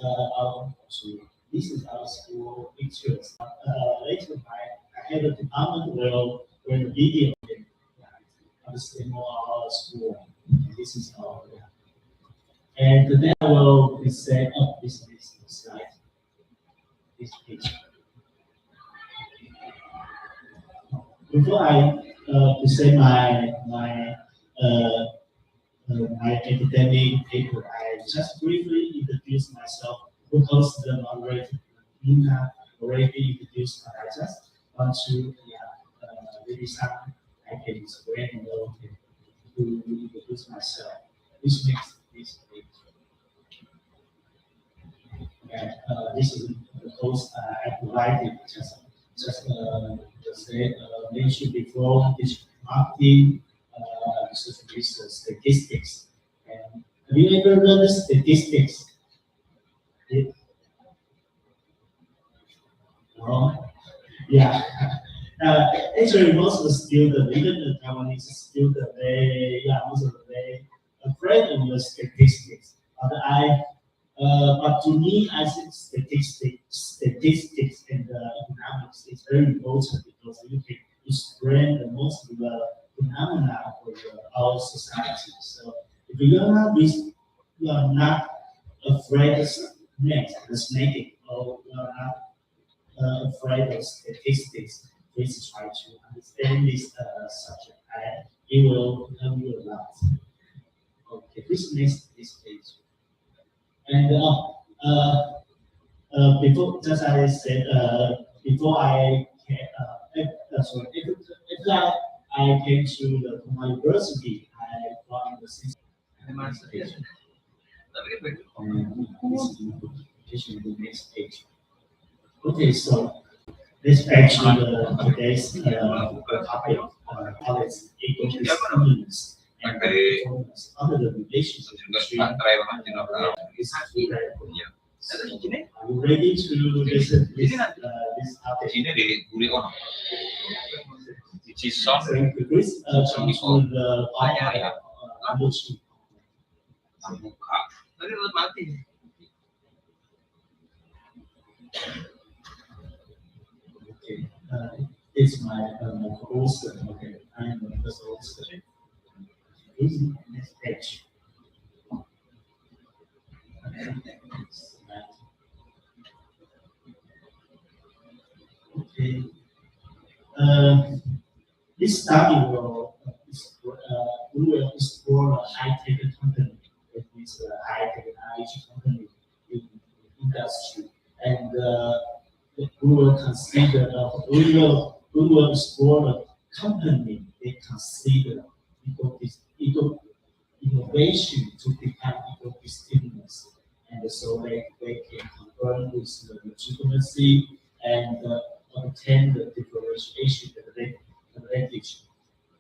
So this is our school pictures. Later, I had a department where the video can understand more our school. And this is our and then I will present this slide, this picture. Before I present my academic paper, I just briefly introduce myself because the moderator Nina already introduced, but I just want to maybe some I can explain a little bit to introduce myself, which makes this page. And this is the post I provided just say mentioned before this marketing statistics. And have you ever learned statistics? No? Yeah. Actually, most of the students, even the Taiwanese students, most of them, they afraid of the statistics. But to me, I think statistics and economics is very important because you can explain the most of the phenomena of our society. So if you are not afraid of math, making, or you are not afraid of statistics, please try to understand this subject. It will help you a lot. Okay, please next this page. And before, just as I said, before I came, after I came to my university, I found the system. The next page. Okay, so this page is today's topic, college eco-stimulus and performance under the relationship between this two variables. Are you ready to listen this topic? This comes with the okay, it's my host. Okay, I'm the first host. Next page. Okay. This study will explore a high-tech company, that means a high technology company in industry, and we will explore a company that consider innovation to become eco-stimulus, and so they can confirm with the legitimacy and obtain the differentiation advantage.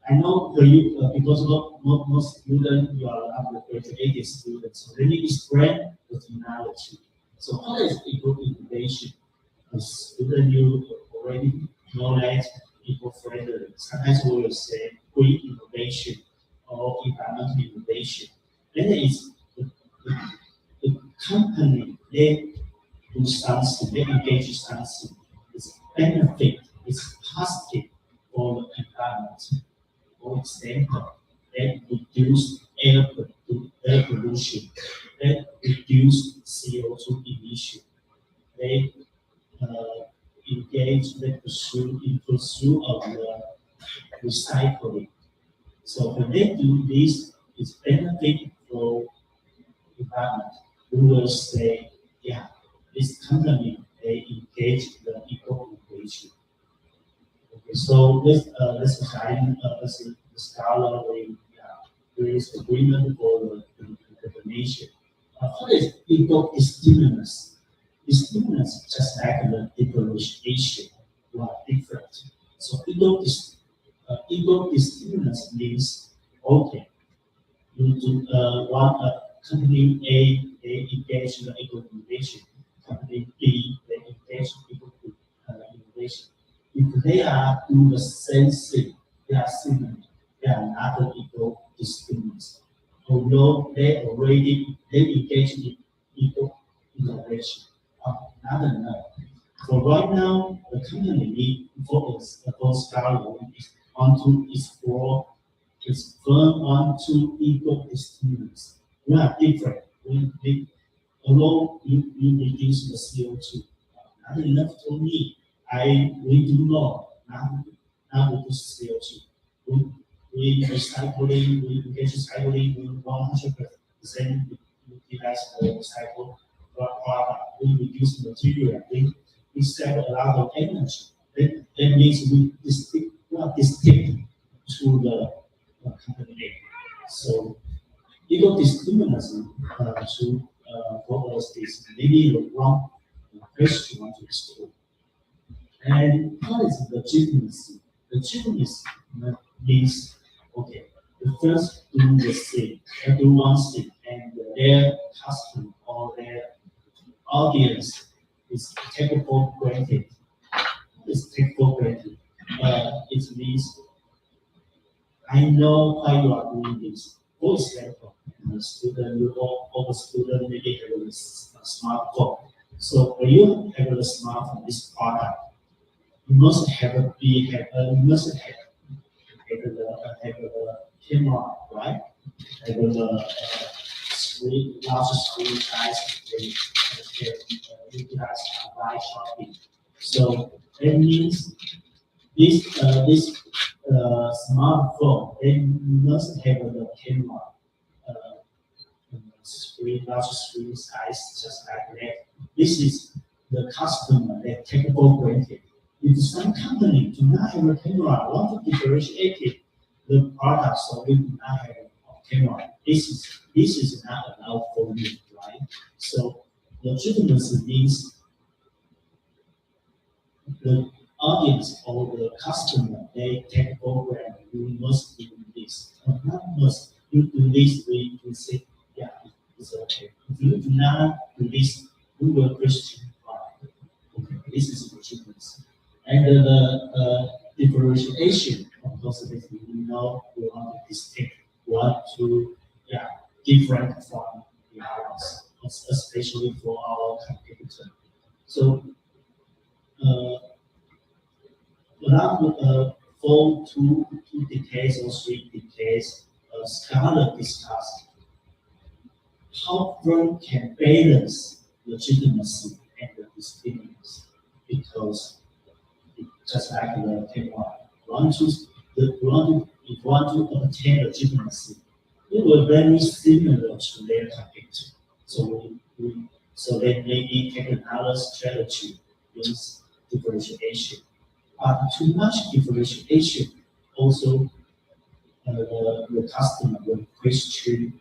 I know for you, because most students, you are undergraduate students, so they need to spread the technology. So what is eco-innovation? A student, you already know that eco-friendly. Sometimes we will say green innovation or environmental innovation. Then it's the company, they do something, they engage something, it's benefit, it's positive for the environment. For example, they reduce air pollution, they reduce CO2 emission, they engage in pursuit of the recycling. So when they do this, it's benefit for environment. We will say, yeah, this company they engage in the eco-innovation. Okay, so let's the scholar there is agreement for the definition. What is eco-stimulus? Stimulus just like the differentiation, are different. So eco-stimulus means okay, you do one company A they engage in the eco-innovation, company B they engage in eco-innovation. If they are doing the same thing, they are similar, they are not eco-stimulus. Although they engage in integration. Not enough. For right now, the company need focus for Skyline is on to explore its firm onto ecosystems. We are different. Although you reduce the CO2, not enough for me. We do not reduce CO2. We recycling, we engage recycling, we 100% utilize the recycle product. We reduce material. We save a lot of energy. That means we stick to the company. So ecodiscrimination to for us is maybe the wrong question to explore. And what is legitimacy? Legitimacy means okay, the first do the thing, do one thing, and their customer or their audience is taken for granted. It's taken for granted. It means I know why you are doing this. For example, the student, or the student maybe have a smartphone. So when you have a smartphone, this product, you must have a camera, right? Have a screen, large screen size, can utilize online shopping. So that means this smartphone, they must have a camera, large screen size, just like that. This is the customer that take for granted. If some company do not have a camera, want to differentiate the product, so we do not have a camera. This is not allowed for you, right? So legitimacy means the audience or the customer, they take for granted. You must do this. Not must. You do this, we say, yeah, it's okay. If you do not do this, we will question why. Okay, this is legitimacy. And the differentiation, of course, we know we want to distinct one to different from the others, especially for our competitor. So around 4 to 2 decades or 3 decades, scholars discussed how firm can balance legitimacy and the distinctiveness, because just like the camera, if you want to obtain legitimacy, it will be very similar to their competitor. So they maybe take another strategy with differentiation. But too much differentiation also the customer will question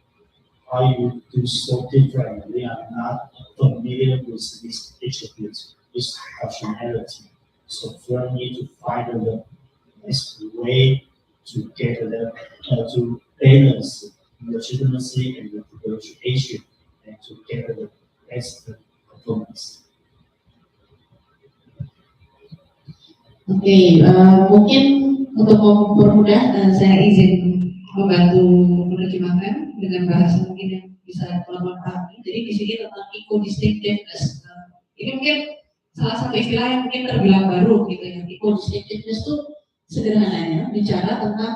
why you do so different. They are not familiar with this attribute, this functionality. So firm need to find the best way to get to balance legitimacy and the differentiation and to get the best performance. Oke, mungkin untuk mempermudah saya izin membantu menerjemahkan dengan bahasa mungkin yang bisa teman-teman pahami. Jadi di sini tentang eco-distinctiveness. Ini mungkin salah satu istilah yang mungkin terbilang baru gitu ya. Eco-distinctiveness itu sederhananya bicara tentang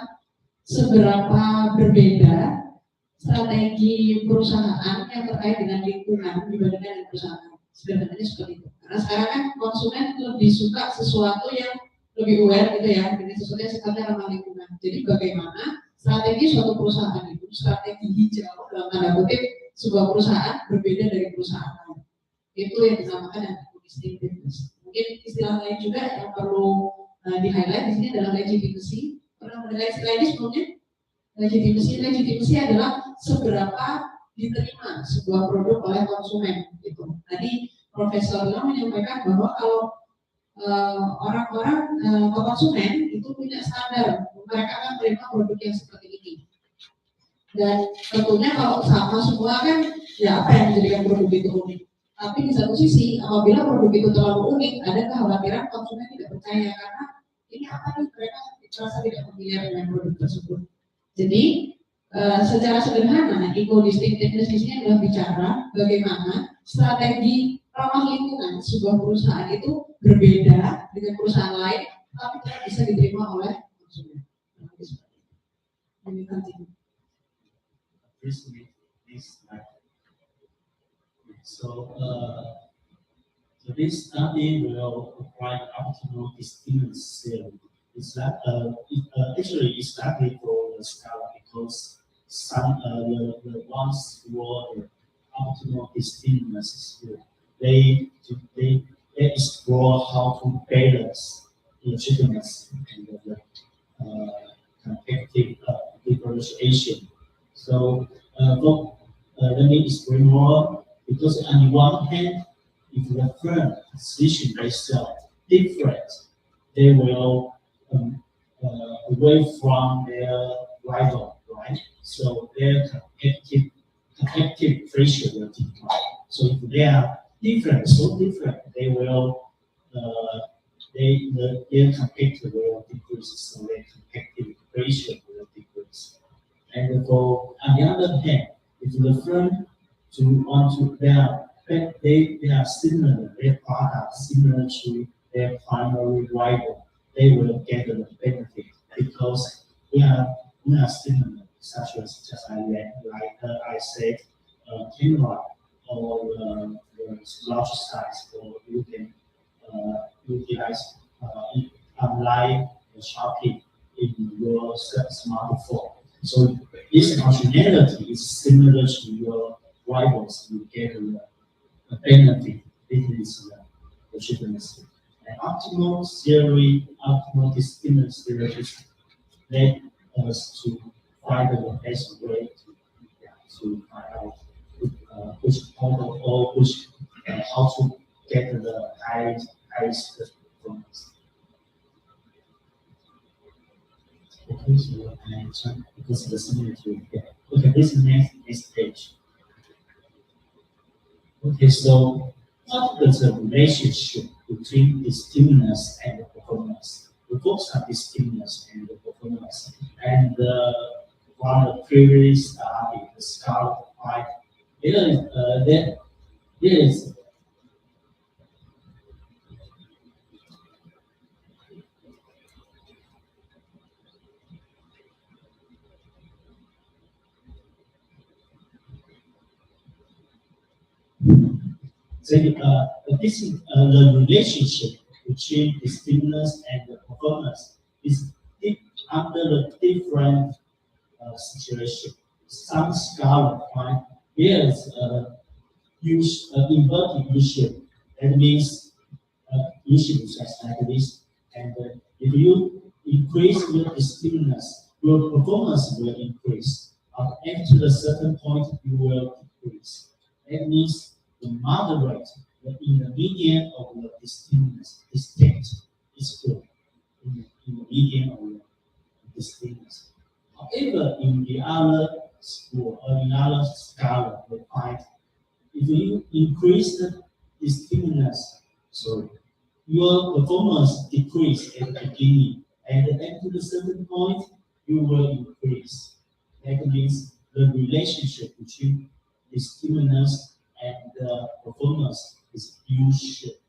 seberapa berbeda strategi perusahaan yang terkait dengan lingkungan dibandingkan dengan perusahaan. Sebenarnya seperti itu. Karena sekarang kan konsumen lebih suka sesuatu yang lebih aware gitu ya, dengan sesuatu yang sifatnya ramah lingkungan. Jadi bagaimana strategi suatu perusahaan itu, strategi hijau dalam tanda kutip sebuah perusahaan berbeda dari perusahaan lain. Itu yang dinamakan eco-distinctiveness. Mungkin istilah lain juga yang perlu di-highlight di sini adalah legitimacy. Pernah mendengar istilah ini sebelumnya? Legitimacy adalah seberapa diterima sebuah produk oleh konsumen gitu. Tadi Profesor Lam menyampaikan bahwa kalau orang-orang konsumen itu punya standar, mereka akan menerima produk yang seperti ini. Dan tentunya kalau sama semua kan, ya apa yang menjadikan produk itu unik. Tapi di satu sisi, apabila produk itu terlalu unik, ada kekhawatiran konsumen tidak percaya karena ini apa nih, mereka merasa tidak familiar dengan produk tersebut. Jadi secara sederhana, eco-distinctiveness di sini adalah bicara bagaimana strategi ramah lingkungan sebuah perusahaan itu berbeda dengan perusahaan lain, tapi tidak bisa diterima oleh konsumen. Ini penting. So this study will provide optimal stimulus theory. It's like actually it's study for the scala because some the ones who are the optimal stimulus they explore how to balance legitimacy and the competitive differentiation. So let me explain more because on the one hand, if the firm position themselves different, they will away from their rival, right? So their competitive pressure will decline. So if they are different, so different, they will their competitor will decrease, so their competitive pressure will decrease. And for on the other hand, if the firm want to they are similar, their products similar to their primary rival, they will get the benefit because we are similar, such as just I said, camera or the large size, or you can utilize online shopping in your smartphone. So this functionality is similar to your rivals. You get a benefit. This is the legitimacy. And optimal theory, optimal stimulus theory led us to find the best way to find out which model or which how to get the highest performance. Okay, so because the similitude. Yeah. Okay, this is next page. Okay, so what is the relationship between the stimulus and the performance? We focus on the stimulus and the performance. And from the previous study, the Scala 5, there is this is the relationship between the stimulus and the performance is under the different situation. Some scholar find there is inverted U-shape. That means U-shape is just like this. And if you increase your stimulus, your performance will increase. After a certain point, you will decrease. That means the moderate in the median of the stimulus distinct is good in the median of the stimulus. However, in the other school or in other scholar, we find if you increase the stimulus, your performance decrease at the beginning, and at a certain point, you will increase. That means the relationship between the stimulus and the performance is U-shaped.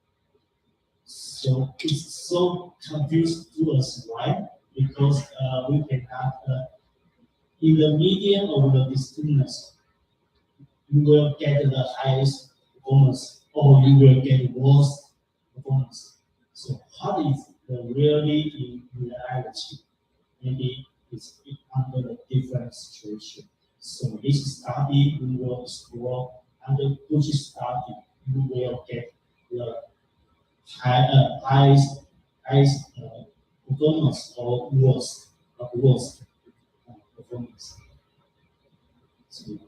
So it's so confused to us, right? Because we cannot, in the median of the stimulus, you will get the highest performance, or you will get worse performance. So how is the really in reality? Maybe it's under a different situation. So this study we will explore under which study you will get the highest performance or worst performance. So,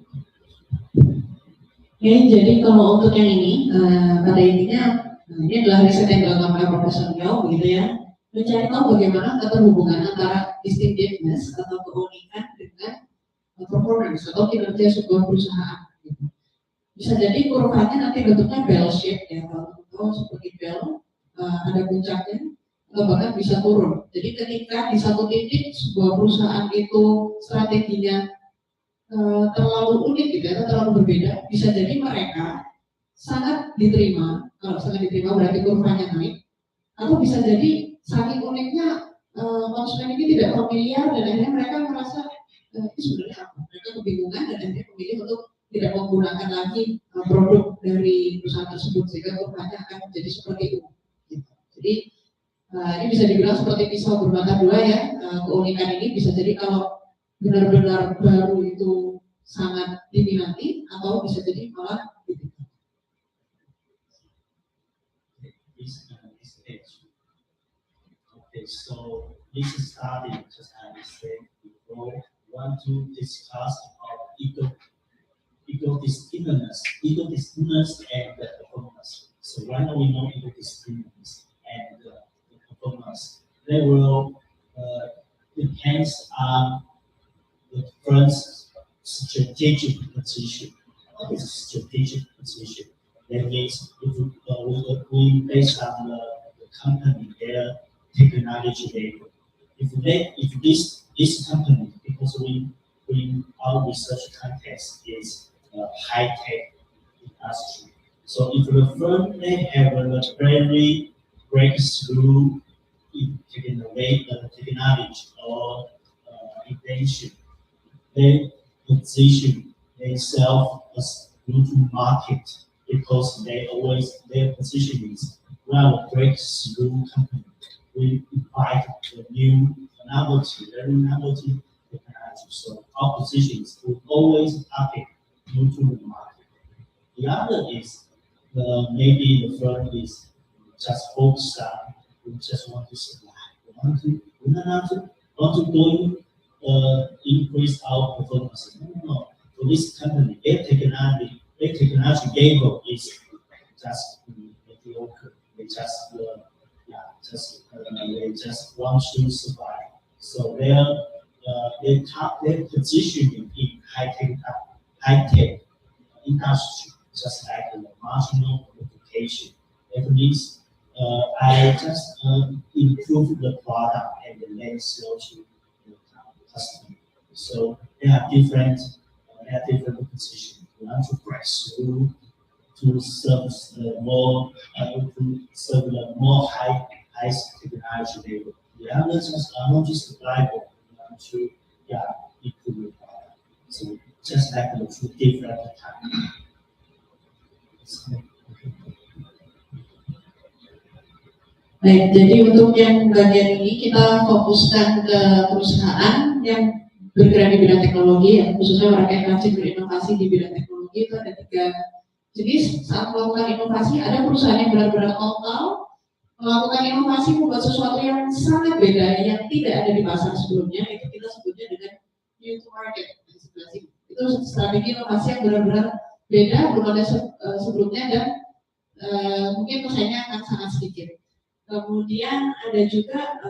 Oke, jadi kalau untuk yang ini, pada intinya ini adalah riset yang dilakukan oleh Profesor Yao, begitu ya, mencari tahu bagaimana keterhubungan antara distinctiveness atau keunikan dengan performance atau kinerja sebuah perusahaan. Gitu. Bisa jadi kurvanya nanti bentuknya bell shape ya, kalau seperti bell, ada puncaknya, atau bahkan bisa turun. Jadi ketika di satu titik sebuah perusahaan itu strateginya terlalu unik gitu ya, terlalu berbeda, bisa jadi mereka sangat diterima. Kalau sangat diterima berarti kurvanya naik. Atau bisa jadi saking uniknya konsumen ini tidak familiar dan akhirnya mereka merasa itu sebenarnya apa? Mereka kebingungan dan akhirnya memilih untuk tidak menggunakan lagi produk dari perusahaan tersebut sehingga kurvanya akan menjadi seperti itu. Jadi ini bisa dibilang seperti pisau bermata dua ya. Keunikan ini bisa jadi kalau benar-benar baru itu sangat diminati atau bisa jadi malah ditinggalkan. Okay, so this study, just as I said before, want to discuss about ecodisciplinarness and the performance. So right now we know ecodisciplinarness and the performance. They will depends on the firm's strategic position. What is strategic position? That means if we based on the company, their technology level. If this company, because our research context is high tech industry. So if the firm they have a very breakthrough in technology or invention, they position themselves as go-to market because their position is we are a breakthrough company. We invite the very novelty technology. So our position is to always target go-to market. The other is maybe the firm is just focused on we just want to survive. Want to go increase our performance. No. For this company, their technology level is just mediocre. They just want to survive. So their positioning in high tech industry, just like the marginal modification. That means I just improve the product and then sell to the customer. So they have different positions. We want to break through to serve the more high technology level. The others are not just survival. We want to improve the product. So just like the two different types. Baik, jadi untuk yang bagian ini kita fokuskan ke perusahaan yang bergerak di bidang teknologi, ya, khususnya mereka yang berinovasi di bidang teknologi. Itu ada 3 jenis. Saat melakukan inovasi, ada perusahaan yang benar-benar total melakukan inovasi, membuat sesuatu yang sangat beda yang tidak ada di pasar sebelumnya. Itu kita sebutnya dengan new to market. Itu strategi inovasi yang benar-benar beda, belum ada sebelumnya dan mungkin pesaingnya akan sangat sedikit. Kemudian ada juga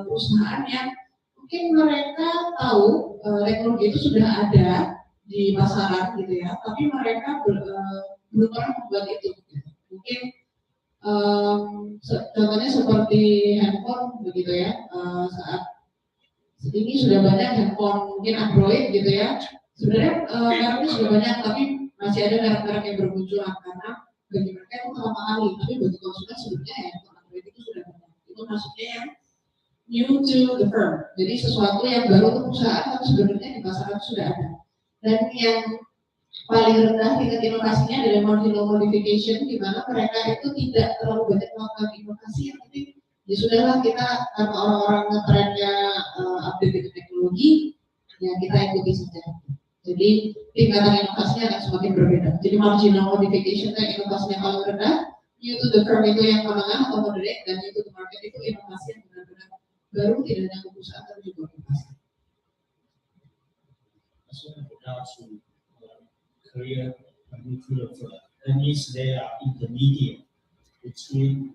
perusahaan yang mungkin mereka tahu teknologi itu sudah ada di pasaran gitu ya, tapi mereka belum pernah membuat itu. Mungkin contohnya seperti handphone begitu ya, saat ini sudah banyak handphone mungkin Android gitu ya. Sebenarnya mereknya sudah banyak, tapi masih ada merek-merek yang bermunculan karena bagi mereka itu pertama kali, tapi bagi konsumen sebenarnya ya Android itu sudah banyak. Itu maksudnya yang new to the firm. Jadi sesuatu yang baru untuk perusahaan tapi sebenarnya di pasaran sudah ada. Dan yang paling rendah tingkat inovasinya adalah marginal modification, di mana mereka itu tidak terlalu banyak melakukan inovasi, yang penting ya sudahlah kita karena orang-orang ngetrennya update dengan teknologi, ya kita ikuti saja. Jadi tingkatan inovasinya akan semakin berbeda. Jadi marginal modification yang inovasinya paling rendah, new to the firm itu yang menengah atau moderate, dan new to the market itu inovasi yang benar-benar baru, tidak hanya ke perusahaan tapi juga ke pasar. Career nuclear firm. That means they are intermediate between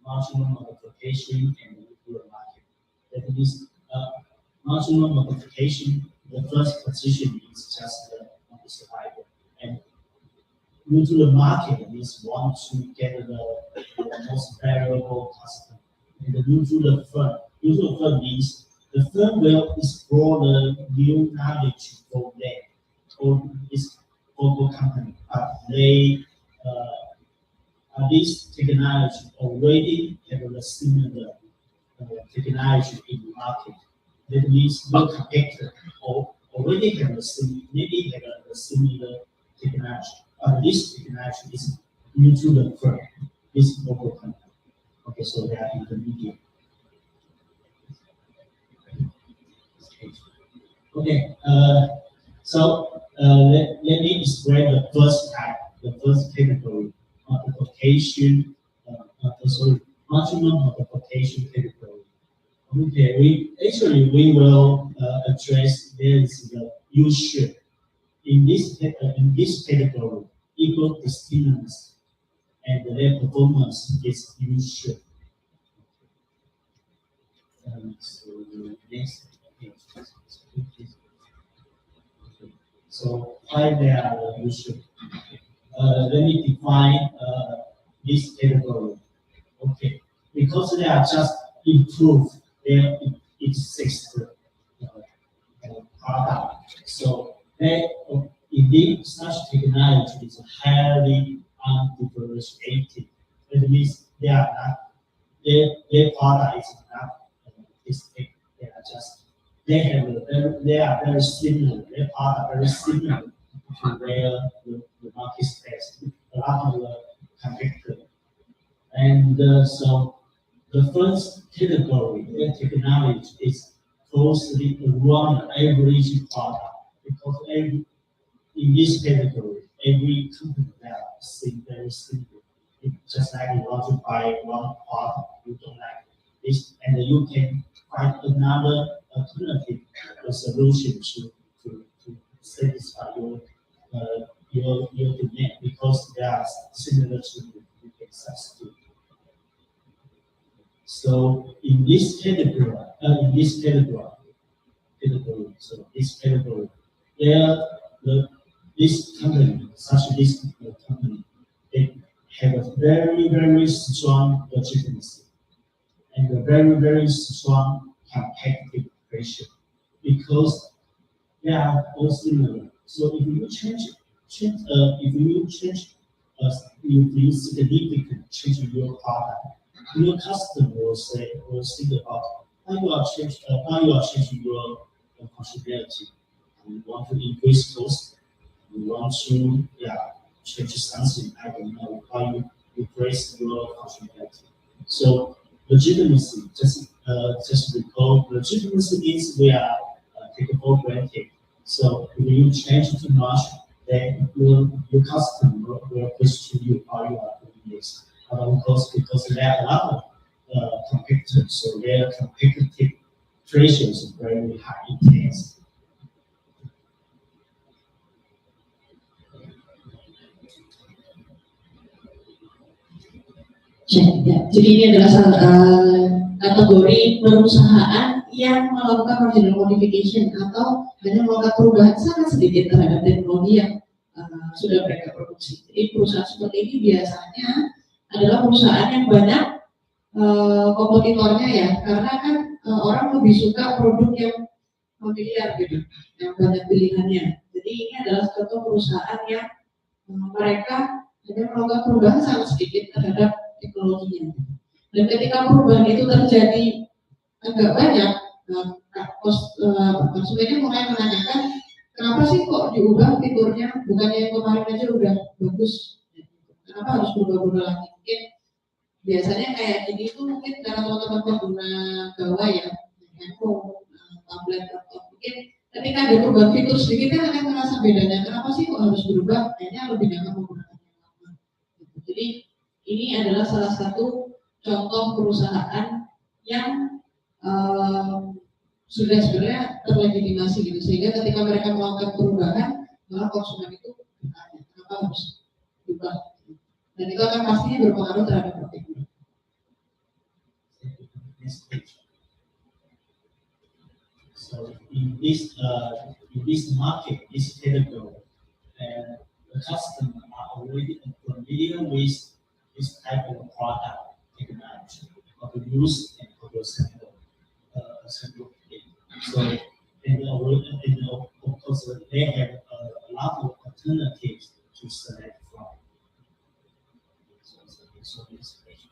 marginal modification and the nuclear market. That means marginal modification, the first position is just the survival. And nuclear market means want to get the most valuable customer. And the nuclear firm means the firm will explore the new knowledge for them, or this global company, but they this technology already have a similar technology in the market. That means your competitor already have maybe have a similar technology. This technology is new to the firm, this local company. Okay, so they are intermediate. Okay, let me explain the first type, the first category, multiplication, maximum multiplication category. Okay, we will address this the U-shape. In this category, equal distance and their performance is U-shape. So next page. So why they are U-shape? Let me define this category. Okay, because they are just improved their existing product. So they indeed such technology is highly undifferentiated. That means they are not their product is not distinct. They are just they are very similar. Their product very similar to where the market space. A lot of the competitors. And so the first category, the technology is closely around average product because in this category, every company that seem very simple. It's just like you want to buy one product, you don't like this, and you can find another alternative solution to satisfy your demand because they are similar to you can substitute. So in this category, so this category, this company, this company, they have a very, very strong legitimacy and a very, very strong competitive pressure because they are all similar. So if you if you significant change your product, your customer will think about how you are changing your functionality. You want to increase cost. You want to change something. I don't know how you replace your functionality. So legitimacy, just recall, legitimacy means we are taken for granted. So if you change too much, then your customer will question you how you are doing this. Of course, because there are a lot of competitors, so their competitive pressure is very high, intense. Ya, jadi ini adalah kategori perusahaan yang melakukan marginal modification atau hanya melakukan perubahan sangat sedikit terhadap teknologi yang sudah mereka produksi. Jadi perusahaan seperti ini biasanya adalah perusahaan yang banyak kompetitornya ya, karena kan orang lebih suka produk yang familiar gitu, yang banyak pilihannya. Jadi ini adalah contoh perusahaan yang mereka hanya melakukan perubahan sangat sedikit terhadap teknologinya. Dan ketika perubahan itu terjadi agak banyak, konsumennya mulai menanyakan kenapa sih kok diubah fiturnya, bukannya yang kemarin aja udah bagus, kenapa harus berubah-ubah lagi? Mungkin biasanya kayak gini tuh mungkin karena teman-teman pengguna gawai ya, handphone, tablet, laptop, mungkin ketika ada perubahan fitur sedikit kan akan terasa bedanya. Kenapa sih kok harus berubah? Kayaknya lebih nyaman menggunakan yang lama. Jadi ini adalah salah satu contoh perusahaan yang sudah sebenarnya terlegitimasi gitu, sehingga ketika mereka melakukan perubahan, malah konsumen itu bertanya kenapa harus berubah, dan itu akan pastinya berpengaruh terhadap produknya. So in this market, this category, the customer are already familiar with this type of product technology, how to use and how to assemble. So and of course they have a lot of alternatives to select from. So next page.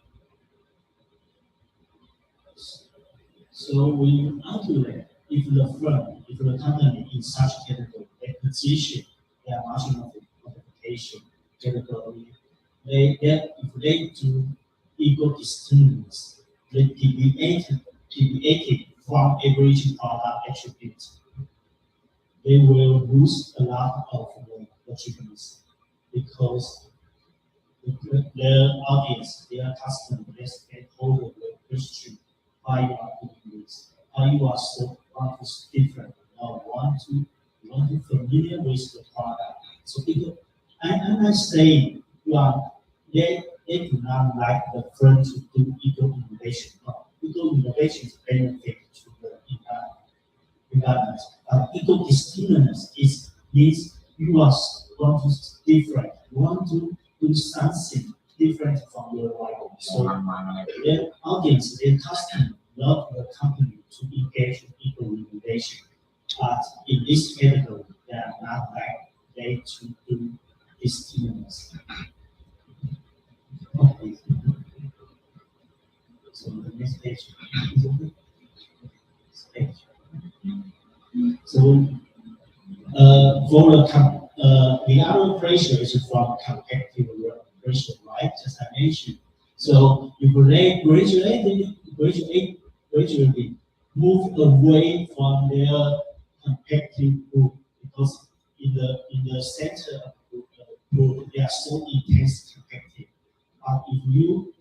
So when you calculate if the firm, if the company in such category, they position their margin of modification category, if they do equal distinctness, they deviated from average product attribute, they will lose a lot of the legitimacy because their audience, their customer, their stakeholder will question why you are doing this, why you are so different, or want to familiar with the product. So people, I'm not saying you are they do not like the firm to do eco innovation. No, eco innovation is benefit to the environment. Eco distinctness means you are want to different, you want to do something different from your rival. So their audience, their customer love the company to engage in eco innovation. But in this category, they are not like they to do distinctness. Okay. So the next page. So for the other pressure is from competitive pressure, right? As I mentioned. So if they gradually move away from their competitive group because in the center of the group they are so intense competitive. But if you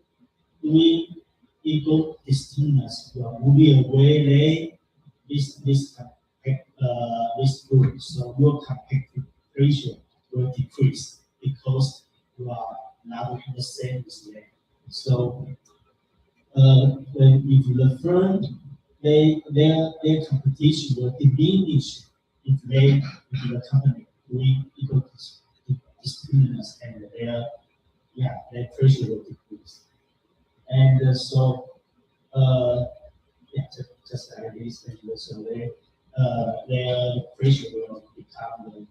doing equal distinctness, you are moving away this group, so your competitive ratio will decrease because you are not in the same with them. So when if the firm their competition will diminish if the company doing equal distinctness and their pressure will decrease. And so yeah, just like this, so their pressure will become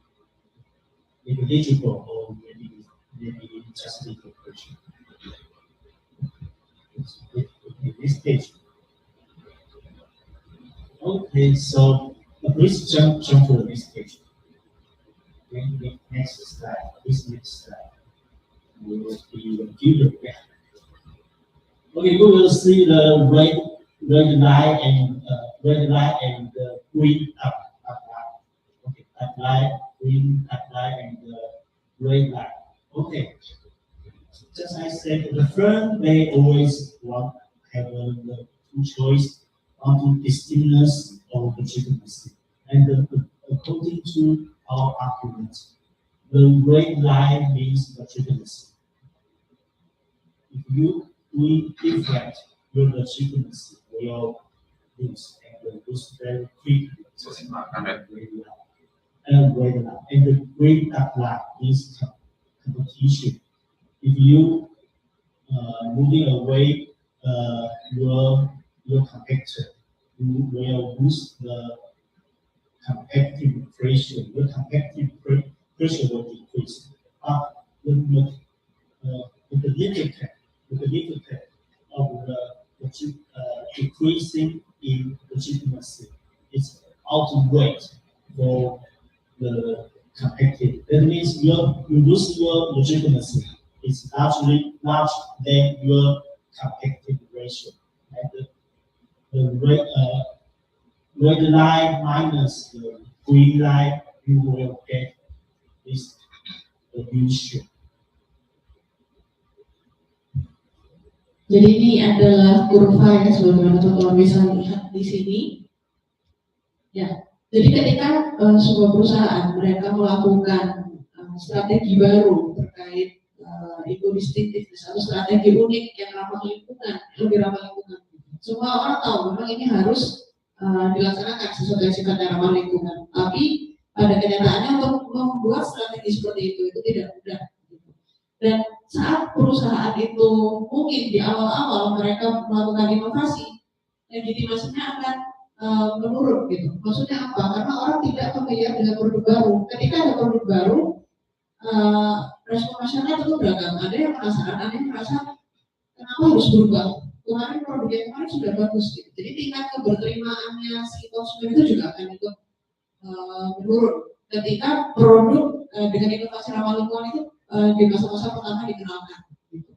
negligible or maybe just little pressure. In this page. Okay, so please jump to the next page. Next slide. This next slide will be the video. Yeah. Okay, we will see the red line and the green up line. Okay, up line, green up line, and the red line. Okay, just I said, the firm may always want have the two choice onto distinctness or legitimacy. And according to our argument, the red line means legitimacy. If you do different, your legitimacy will lose and lose very quickly. And the green line is competition. If you moving away your competitor, you will lose the competitive pressure. Your competitive pressure will decrease. But the benefit of the decreasing in legitimacy is outweighed for the competitive. That means you lose your legitimacy. It's largely large than your competitive ratio. And the red line minus the green line, you will get this ratio. Jadi ini adalah kurva ya, sebagaimana teman-teman bisa lihat di sini. Ya, jadi ketika sebuah perusahaan mereka melakukan strategi baru terkait eco distinctiveness atau strategi unik yang ramah lingkungan, lebih ramah lingkungan. Semua orang tahu memang ini harus dilaksanakan sesuatu yang sifatnya ramah lingkungan. Tapi pada kenyataannya untuk membuat strategi seperti itu tidak mudah. Dan saat perusahaan itu mungkin di awal-awal mereka melakukan inovasi, legitimasinya akan menurun gitu. Maksudnya apa? Karena orang tidak familiar dengan produk baru. Ketika ada produk baru, respon masyarakat itu beragam. Ada yang penasaran, ada yang merasa apa harus berubah? Kemarin produk yang kemarin sudah bagus gitu. Jadi tingkat keberterimaannya si konsumen itu juga akan ikut menurun ketika produk dengan inovasi ramah lingkungan itu di masa-masa pertama dikenalkan. Gitu.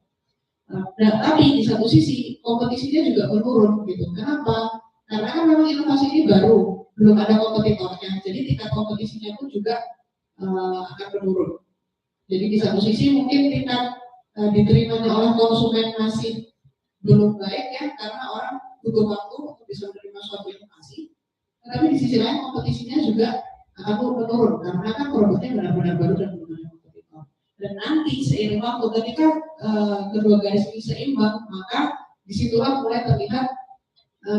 Nah, tapi di satu sisi kompetisinya juga menurun gitu. Kenapa? Karena kan memang inovasi ini baru, belum ada kompetitornya. Jadi tingkat kompetisinya pun juga akan menurun. Jadi di satu sisi mungkin tingkat diterimanya oleh konsumen masih belum baik ya, karena orang butuh waktu untuk bisa menerima suatu inovasi. Tapi di sisi lain kompetisinya juga akan menurun karena kan produknya benar-benar baru dan belum ada kompetitor. Dan nanti seiring waktu ketika kedua garis ini seimbang, maka disitulah mulai terlihat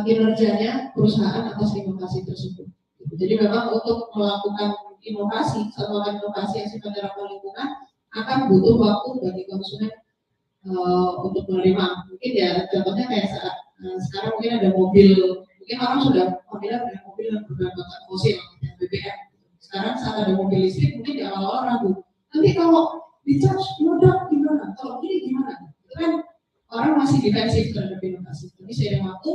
kinerjanya perusahaan atas inovasi tersebut. Jadi memang untuk melakukan inovasi, satu inovasi yang sifatnya ramah lingkungan akan butuh waktu bagi konsumen untuk menerima. Mungkin ya contohnya kayak saat sekarang mungkin ada mobil, mungkin orang sudah familiar dengan mobil yang berbahan bakar fosil, BBM. Sekarang saat ada mobil listrik mungkin di awal-awal ragu. Nanti kalau di charge meledak gimana? Kalau ini gimana? Itu kan orang masih defensif terhadap inovasi. Tapi seiring waktu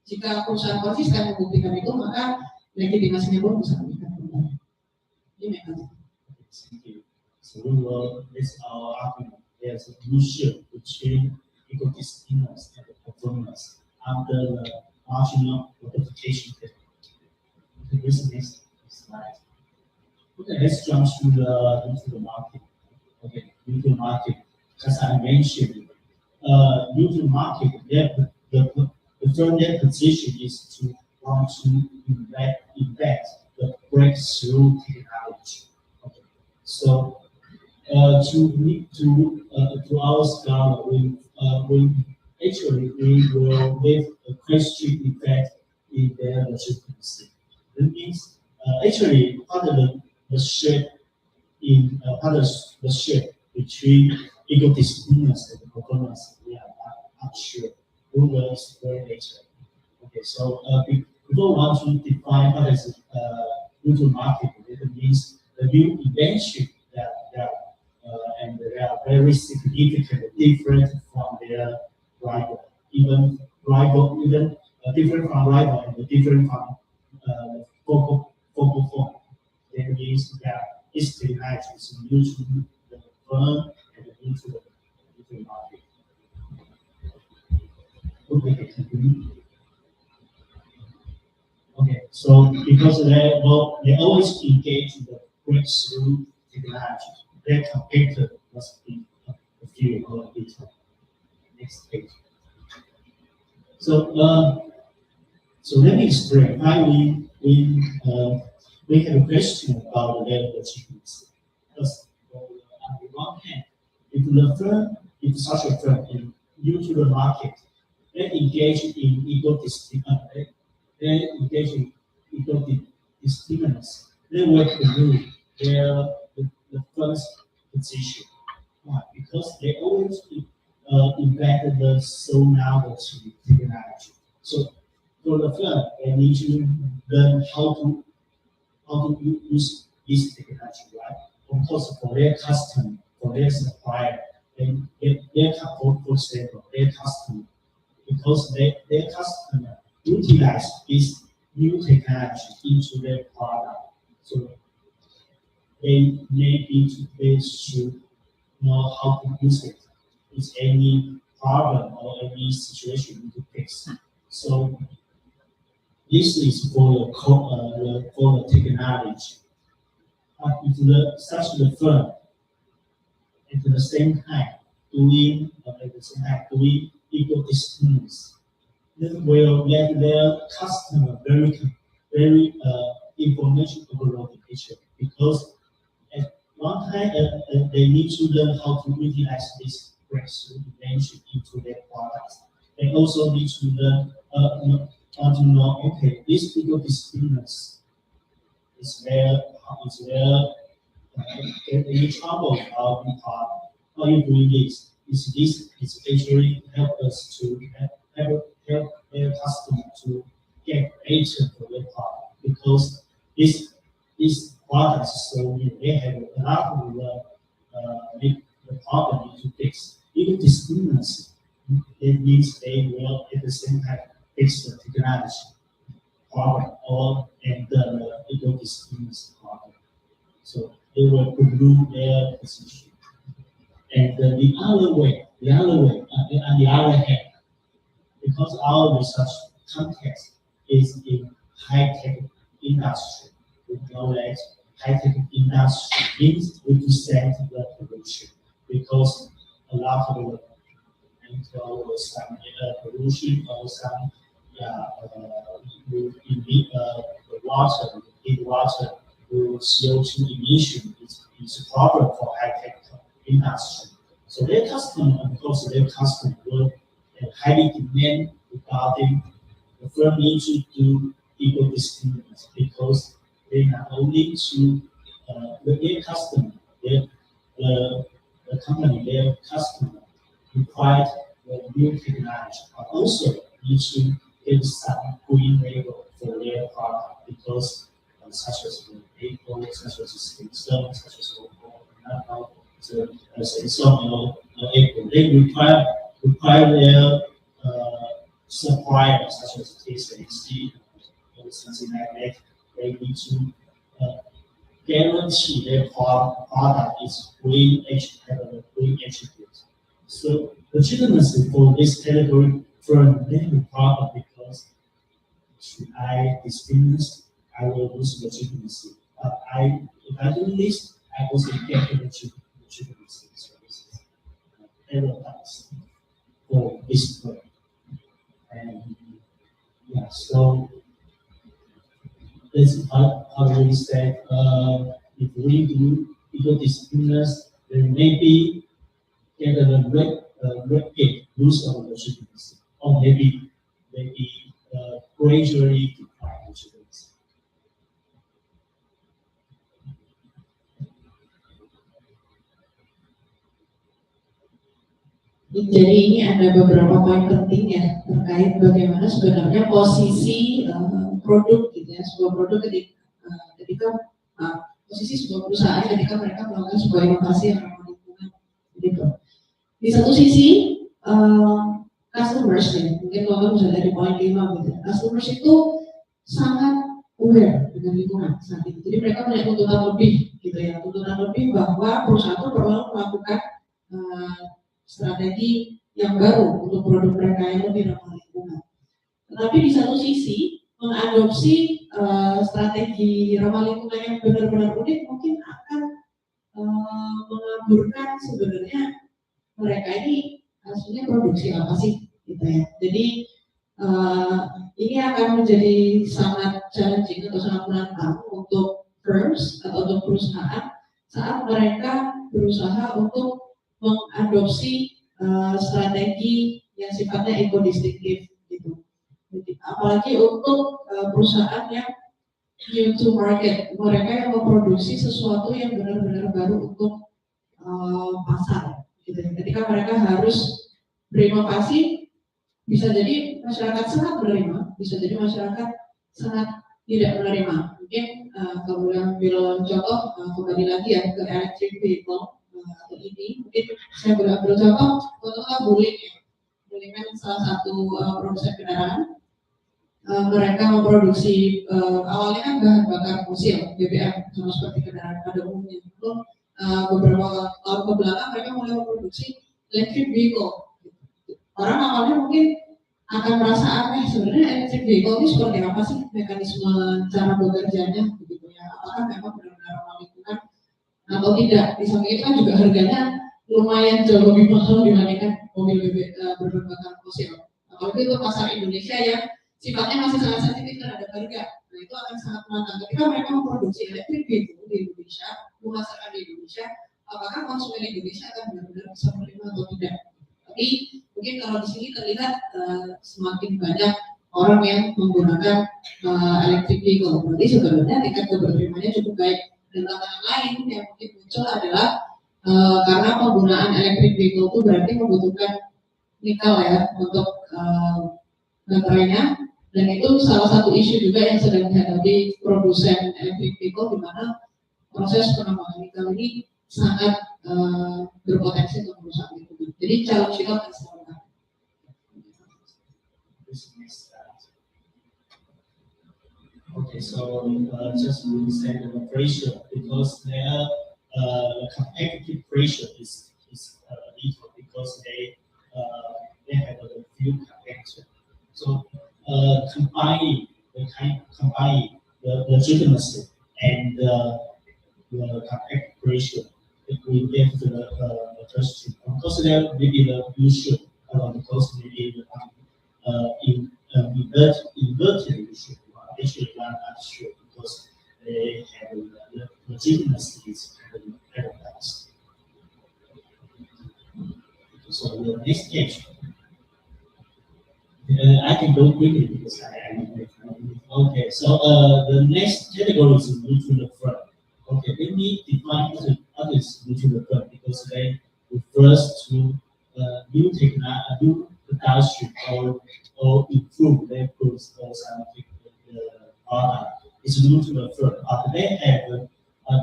jika perusahaan konsisten membuktikan itu, maka legitimasinya pun bisa meningkat kembali. Ini mekanisme. So that's our argument. There's a fusion between ecosystemers and the performance under the marginal multiplication technique. The reason is slide. Okay, let's jump into the market. Okay, into the market. As I mentioned, into the market, the firm their position is to want to invent the breakthrough technology. Okay. So to our scholar, we actually we will leave a question effect in their legitimacy. That means actually part of the shape in part of the shape between ecodisciplines and performance, we are not sure. We will explain later. Okay, so before we want to define what is neutral market, it means the new invention that and they are very significant, different from their rival, even different from rival and different from focal form. That means that this technology is new to the firm and new to the market. Okay, so because they always engage in the breakthrough technology, their competitor must be a few or a bit. Next page. So let me explain why we have a question about the level of achievements. Because on the one hand, if such a firm is new to the market, they engage in ecodisciplines, they will remove the first position. Why? Because they always invented the so novelty technology. So for the firm, they need to learn how to use this technology, right? Of course, for their customer, for their supplier, and their for example, their customer, because their customer utilize this new technology into their product. So they should know how to use it. If any problem or any situation to fix. So this is for the technology. But if such the firm at the same time doing ecodisciplines, that will let their customer very information overloaded picture, because at one time they need to learn how to utilize this breakthrough invention into their products. They also need to learn how to know, okay, this ecodisciplines is there any trouble with our product. How are you doing this? Is actually help us to help their customer to get data for their product, because this product is so new. They have a lot of the problem to fix. ecodiscriminacy. It means they will at the same time fix the technology problem or and the ecodiscriminacy problem. So they will prove their position. And on the other hand, because our research context is in high-tech industry, we know that high-tech industry means represent the pollution because a lot of the some pollution or some you emit the water, in water, CO2 emission is a problem for high-tech industry. So their customer, of course, their customer will highly demand regarding the firm need to do equal discriminants because they not only to their customer, the company, their customer require the new technology, but also need to give some green label for their product because such as the vehicle, such as the system, such as Apple, they require their suppliers, such as TSMC or something like that. They need to guarantee their product is green attributes. So legitimacy for this category firm may be problem because should I distinguish, I will lose legitimacy. But if I do this, I also get legitimacy. So this is paradox for this firm. And yeah, so this is how we said if we do ecodiscriminants, then maybe get a rapid lose of legitimacy, or maybe gradually decline legitimacy. Jadi ini ada beberapa poin penting ya terkait bagaimana sebenarnya posisi produk gitu ya, sebuah produk ketika posisi sebuah perusahaan ketika mereka melakukan sebuah inovasi yang ramah lingkungan gitu. Di satu sisi customers ya, mungkin kalau bisa dari poin 5 gitu. Customers itu sangat aware dengan lingkungan saat ini. Jadi mereka punya tuntutan lebih gitu ya, tuntutan lebih bahwa perusahaan itu perlu melakukan strategi yang baru untuk produk mereka yang lebih ramah lingkungan. Tetapi di satu sisi mengadopsi strategi ramah lingkungan yang benar-benar unik mungkin akan mengaburkan sebenarnya mereka ini hasilnya produksi apa sih gitu ya. Jadi ini akan menjadi sangat challenging atau sangat menantang untuk firms atau untuk perusahaan saat mereka berusaha untuk mengadopsi strategi yang sifatnya ekodistinktif gitu. Jadi, apalagi untuk perusahaan yang new to market, mereka yang memproduksi sesuatu yang benar-benar baru untuk pasar. Gitu. Ketika mereka harus berinovasi, bisa jadi masyarakat sangat menerima, bisa jadi masyarakat sangat tidak menerima. Mungkin kalau yang ambil contoh kembali lagi ya ke electric vehicle atau ini, mungkin saya ambil contoh contohnya Wuling ya. Wuling kan salah satu produsen kendaraan. Mereka memproduksi awalnya kan bahan bakar fosil BBM sama seperti kendaraan pada umumnya. Lalu beberapa tahun ke belakang mereka mulai memproduksi electric vehicle. Orang awalnya mungkin akan merasa aneh sebenarnya electric vehicle ini seperti apa sih mekanisme cara bekerjanya begitu ya. Apakah memang benar-benar ramah lingkungan atau tidak? Di samping itu kan juga harganya lumayan jauh lebih mahal dibandingkan mobil berbahan bakar fosil. Apalagi itu pasar Indonesia yang sifatnya masih sangat sensitif terhadap harga. Nah itu akan sangat menantang. Ketika mereka memproduksi electric vehicle di Indonesia, memasarkan di Indonesia, apakah konsumen Indonesia akan benar-benar bisa menerima atau tidak? Tapi mungkin kalau di sini terlihat semakin banyak orang yang menggunakan electric vehicle. Berarti sebenarnya tingkat keberterimaannya cukup baik. Dan tantangan lain yang mungkin muncul adalah karena penggunaan electric vehicle itu berarti membutuhkan nikel ya untuk baterainya, dan itu salah satu isu juga yang sedang dihadapi produsen electric vehicle di mana proses penambangan nikel ini sangat berpotensi untuk merusak lingkungan. Jadi challenge itu akan selalu ada. Okay, so just to say the pressure, because their competitive pressure is little because they have a few competitors. So combining the legitimacy and the competitive pressure, it will get to the question. Of course, there may be the issue because maybe inverted issue. Actually, I'm not sure because they have the legitimacy is paradox. So the next page, I can go quickly because okay. So the next category is neutral firm. Okay, let me define what is neutral firm because they refers to new technology, new industry or improve their goods or scientific product. It's neutral firm. They have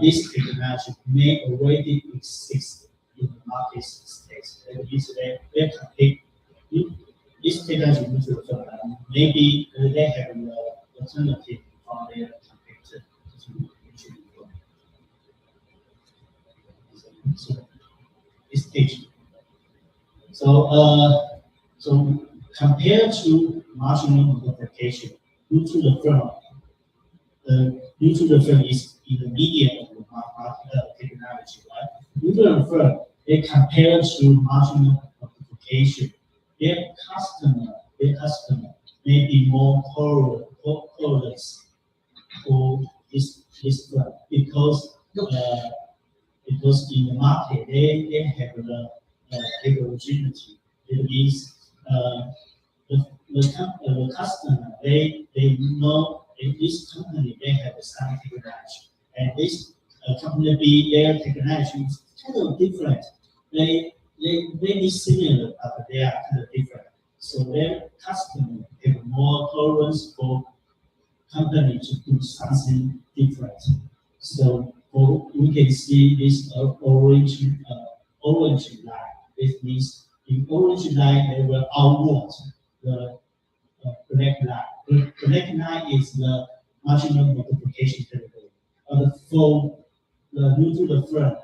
this technology may already exist in the market space. That means they compete. This technology neutral firm. Maybe they have an alternative from their competitor to neutral firm. So this stage. So compared to marginal multiplication, neutral firm. Neutral firm is in the medium of the technology, right? Neutral firm, they compare to marginal multiplication. Their customer may be more tolerant for this firm because in the market they have the heterogeneity. It means the customer they know in this company they have some technology, and this company B their technology is kind of different. They may be similar, but they are kind of different. So their customer have more tolerance for company to do something different. So we can see this orange line. This means in orange line they will outward the black line. The black line is the marginal multiplication category. For the neutral firm,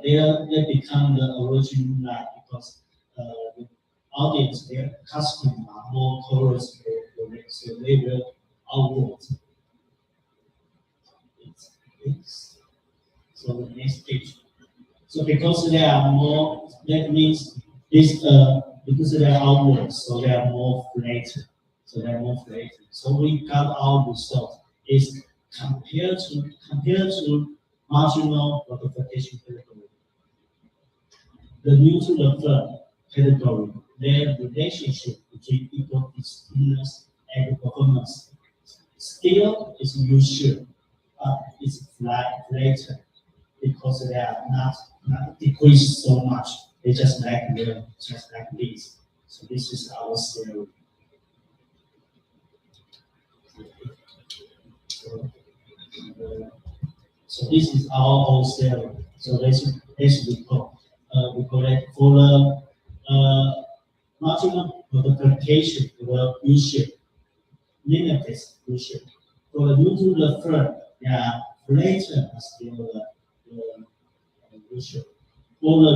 they become the original line because the audience, their customers are more tolerant for it, so they will outward. So the next page. So because they are more, that means this because they are outward, so they are more flat. So we got our result is compared to marginal multiplication category. The neutral firm category, their relationship between equal distinctness and performance still is usual, but it's flatter because they are not decreased so much. They just like this. So this is our theory. So this is our whole theory. So let's recall. We call it for the marginal multiplication, the U-shape, limited U-shape. For the neutral firm, they are flatter as the U-shape. For the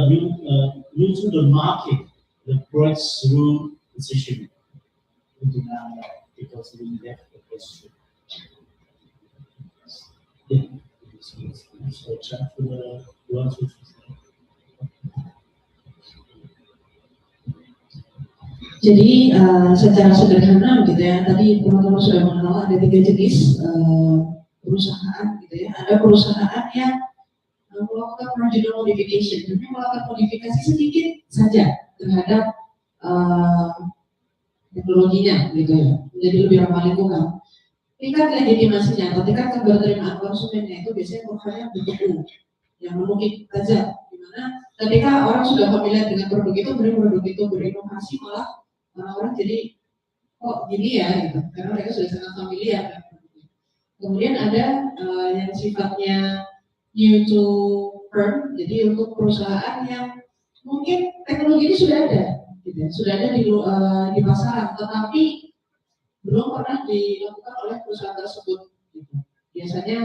neutral market, the breakthrough position we do not know because we left the question. Yeah. So check for the one, two, three. Jadi secara sederhana gitu ya, tadi teman-teman sudah mengenal ada 3 jenis perusahaan gitu ya. Ada perusahaan yang melakukan marginal modification, jadi melakukan modifikasi sedikit saja terhadap teknologinya gitu ya, menjadi lebih ramah lingkungan. Tingkat legitimasinya atau tingkat keberterimaan konsumennya itu biasanya profilnya bentuk yang memungkinkan saja, dimana ketika orang sudah familiar dengan produk itu berinovasi malah orang-orang jadi kok gini ya gitu, karena mereka sudah sangat familiar kan. Kemudian ada yang sifatnya new to firm, jadi untuk perusahaan yang mungkin teknologi ini sudah ada, gitu ya, sudah ada di pasaran, tetapi belum pernah dilakukan oleh perusahaan tersebut. Gitu. Biasanya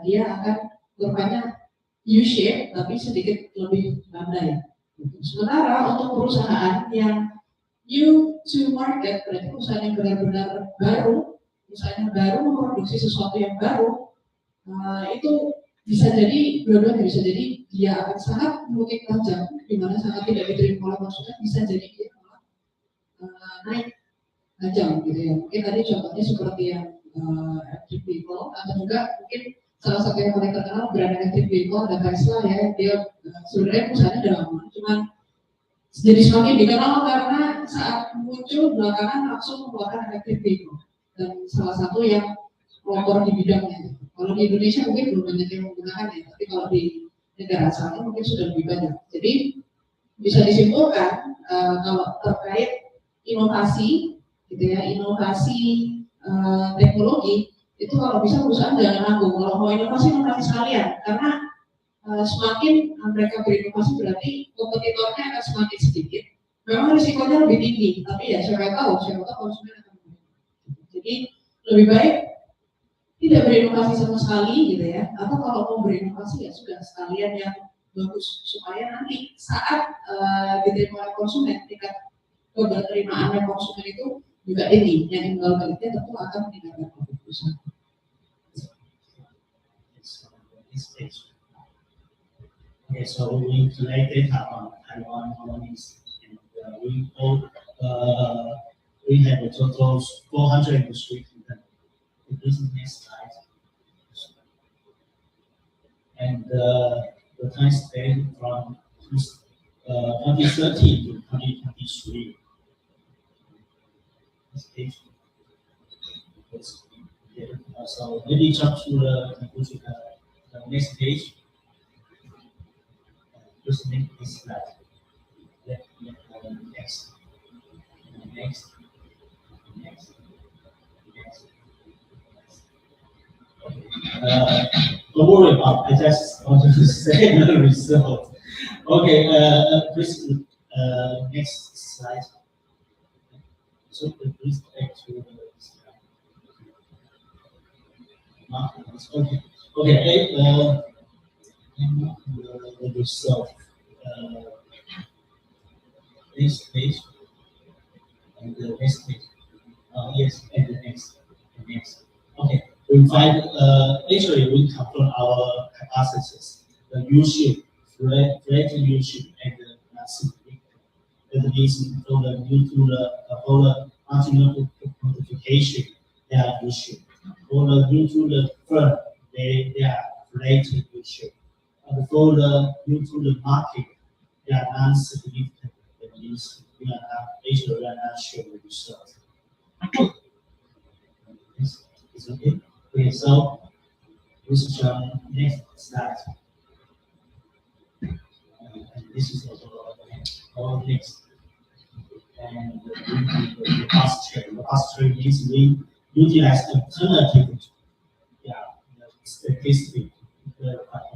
dia akan kurvanya U-shape tapi sedikit lebih landai. Gitu. Sementara untuk perusahaan yang new to market, berarti perusahaan yang benar-benar baru, perusahaan yang baru memproduksi sesuatu yang baru, itu bisa jadi dua-duanya, bisa jadi dia akan sangat mungkin tajam, di mana sangat tidak diterima oleh konsumen, bisa jadi dia malah naik tajam gitu ya. Mungkin tadi contohnya seperti yang electric vehicle, atau juga mungkin salah satu yang paling terkenal brand electric vehicle ada Tesla ya, dia sebenarnya perusahaannya udah lama, cuman jadi semakin dikenal karena saat muncul belakangan langsung mengeluarkan electric vehicle dan salah satu yang pelopor di bidangnya. Kalau di Indonesia mungkin belum banyak yang menggunakannya, tapi kalau di negara asalnya mungkin sudah lebih banyak. Jadi bisa disimpulkan kalau terkait inovasi, gitu ya, inovasi teknologi itu kalau bisa perusahaan jangan nanggung. Kalau mau inovasi sekalian, karena semakin mereka berinovasi berarti kompetitornya akan semakin sedikit. Memang risikonya lebih tinggi, tapi ya siapa tahu konsumen akan membeli. Jadi lebih baik tidak berinovasi sama sekali gitu ya, atau kalau mau berinovasi ya sudah sekalian yang bagus supaya nanti saat diterima oleh konsumen tingkat keberterimaan konsumen itu juga tinggi, yang imbal baliknya tentu akan meningkatkan profit perusahaan. Okay, so we collect data on Taiwan colonies, and we have a total of 400 industry companies. This is the next slide. And the time span from 2013 to 2023. Next page. So maybe jump to the next page. Just make this slide. Next. Don't worry about it. I just wanted to say the result. Okay, please, next slide. So please back to the slide. Okay, the result. This page and the next page. Yes, and the next. Okay, we find actually we confirm our hypothesis. The U-shape, flat U-shape, and the significant. That means for the due to the marginal modification, they are U-shape. For the due to the firm, they are flat U-shape. And for the due to the market, they are non-significant. That means we are not sure the result. It's okay. Okay, so this is your next slide. This is also our next. And the cost trade. The cost trade means we utilize alternative, statistic.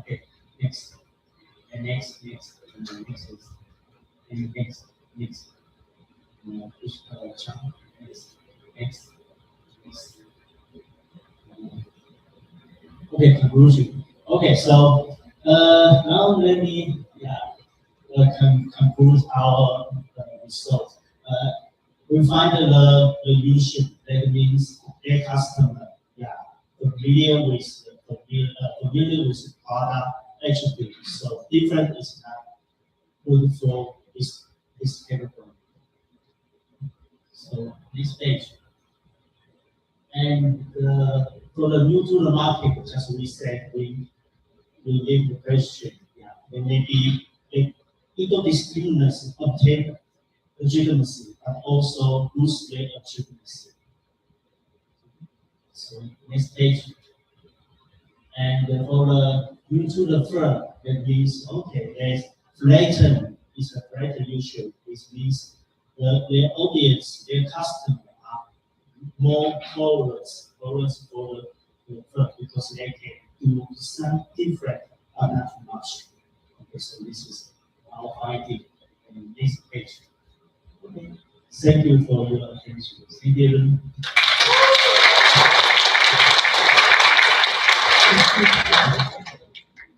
Okay, next, and next, and next. Okay, conclusion. Okay, so now let me conclude our results. We find the user, that means their customer, familiar with product attributes. So different is not good for this category. So this page. And for the new to the market, as we said, we leave the question. There may be equal distinctness obtain legitimacy, but also lose their legitimacy. So next page. And for the new to the firm, that means okay, there's flatten is a flatten issue. This means their audience, their customer are more tolerant for the firm because they can do some different, but not too much. Okay, so this is our finding in this page. Okay. Thank you for your attention. See you.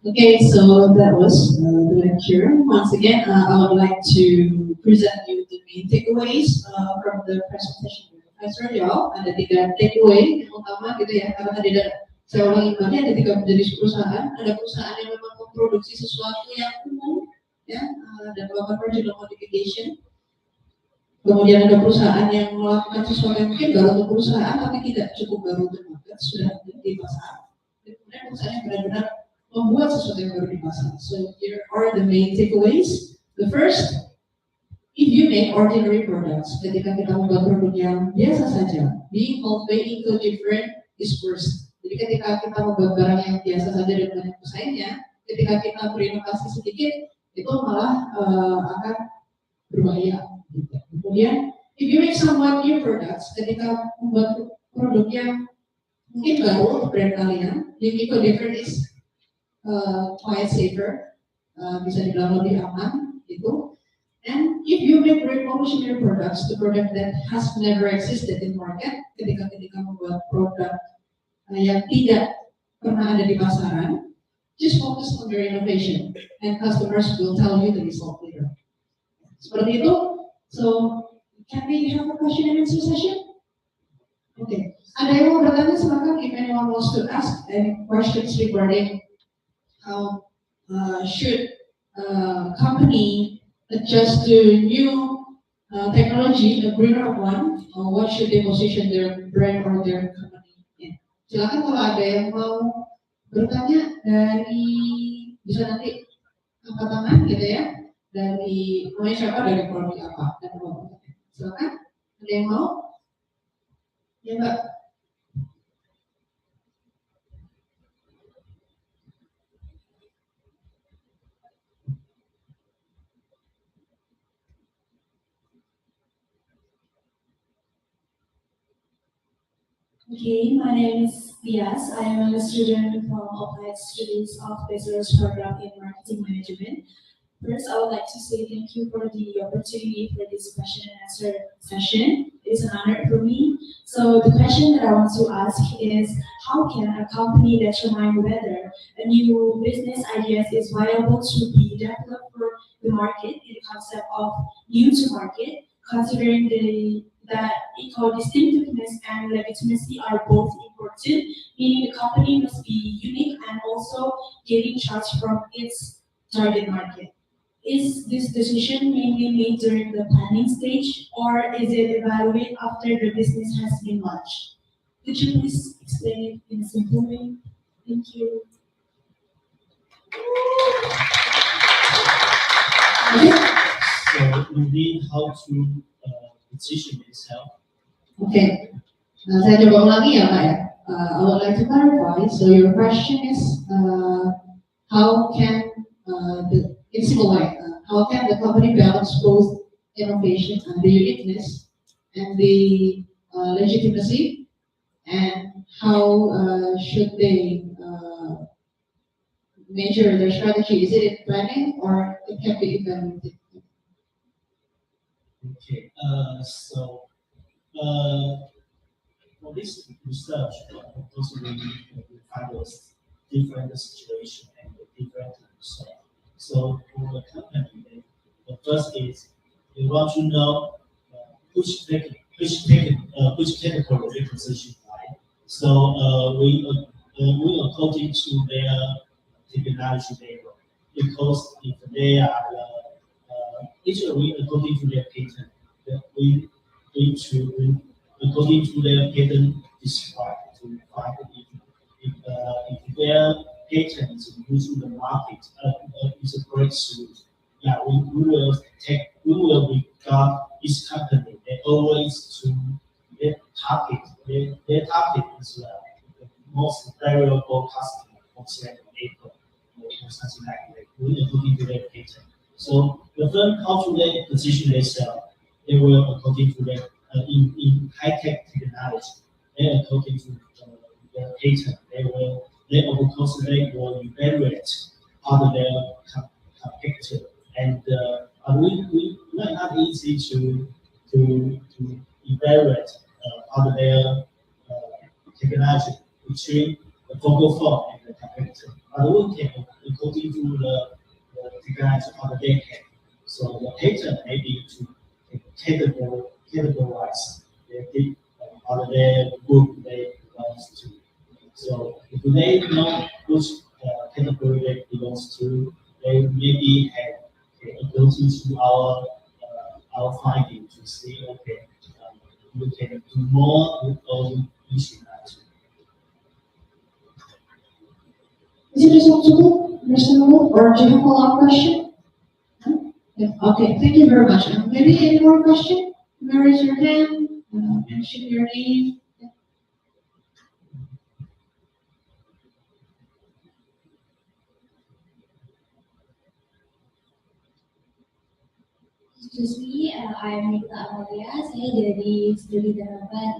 Okay, so that was the lecture. Once again, I would like to present you the main takeaways from the presentation. Profesor Yao, ada 3 takeaway yang utama gitu ya, karena tadi saya ulangi kembali ada 3 jenis perusahaan. Ada perusahaan yang memang memproduksi sesuatu yang umum, ya, dan melakukan marginal modification. Kemudian ada perusahaan yang melakukan sesuatu yang mungkin baru untuk perusahaan, tapi tidak cukup baru untuk market, sudah di pasar. Dan kemudian perusahaan yang benar-benar membuat sesuatu yang baru di pasar. So here are the main takeaways. The first, if you make ordinary products, ketika kita membuat produk yang biasa saja, being conveyed into different is worse. Jadi ketika kita membuat barang yang biasa saja dan banyak pesaingnya, ketika kita berinovasi sedikit, itu malah akan berbahaya. Kemudian, if you make somewhat new products, ketika membuat produk yang mungkin baru untuk brand kalian, yang eco-different is quite safer, bisa dibilang lebih aman, gitu. And if you make revolutionary products, the product that has never existed in market, ketika membuat produk yang tidak pernah ada di pasaran, just focus on your innovation, and customers will tell you the result later. Seperti itu. So, can we have a question and answer session? Okay. Ada yang mau bertanya, silakan. If anyone wants to ask any questions regarding how should company adjust to new technology, a greener one, or what should they position their brand or their company in? Silakan kalau ada yang mau bertanya dari, bisa nanti angkat tangan gitu ya. Dari namanya siapa, dari prodi apa, dan apa. Silakan, ada yang mau? Ya Mbak. Okay, my name is Diaz. I am a student from Applied Studies of Bachelor's Program in Marketing Management. First, I would like to say thank you for the opportunity for this question and answer session. It is an honor for me. So the question that I want to ask is, how can a company determine whether a new business idea is viable to be developed for the market in the concept of new to market, considering that eco-distinctiveness and legitimacy are both important, meaning the company must be unique and also getting charged from its target market. Is this decision mainly made during the planning stage, or is it evaluated after the business has been launched? Could you please explain it in a simple way? Thank you. So you mean how to position yourself? Okay. Saya coba ulangi ya Pak ya. I would like to clarify. So your question is, how can in a simple way, how can the company balance both innovation and the uniqueness and the legitimacy, and how should they measure their strategy? Is it in planning or it can be evaluated? Okay. So for this research, of course, we find a different situation and a different result. So for the company, the first is they want to know which technical reposition, right? So we according to their technology level, because if they are actually according to their patent, we need to according to their patent describe to find if their patent is used in the market is a breakthrough. Yeah, we will regard this company. They always to their target. Their target is the most valuable customer, for example, Apple or something like that. We according to their patent. So the firm how to they position themselves, they will according to their in high tech technology. They according to their patent, they will they of course they will evaluate other their competitor, and we not easy to evaluate other their technology between the focal phone and the competitor. But we can, according to the technology of the decade, so the pattern may be to categorize the other their group they belongs to. So if they know which category they belongs to, they maybe have ability to our finding to see, okay, we can do more with all issue not. Is it responsible, reasonable, or do you have a follow-up question? No? Yeah. Okay, thank you very much. Maybe any more question? You may raise your hand, mention your name. Yeah. Excuse me, I'm Nita Amalia. Saya dari studi Development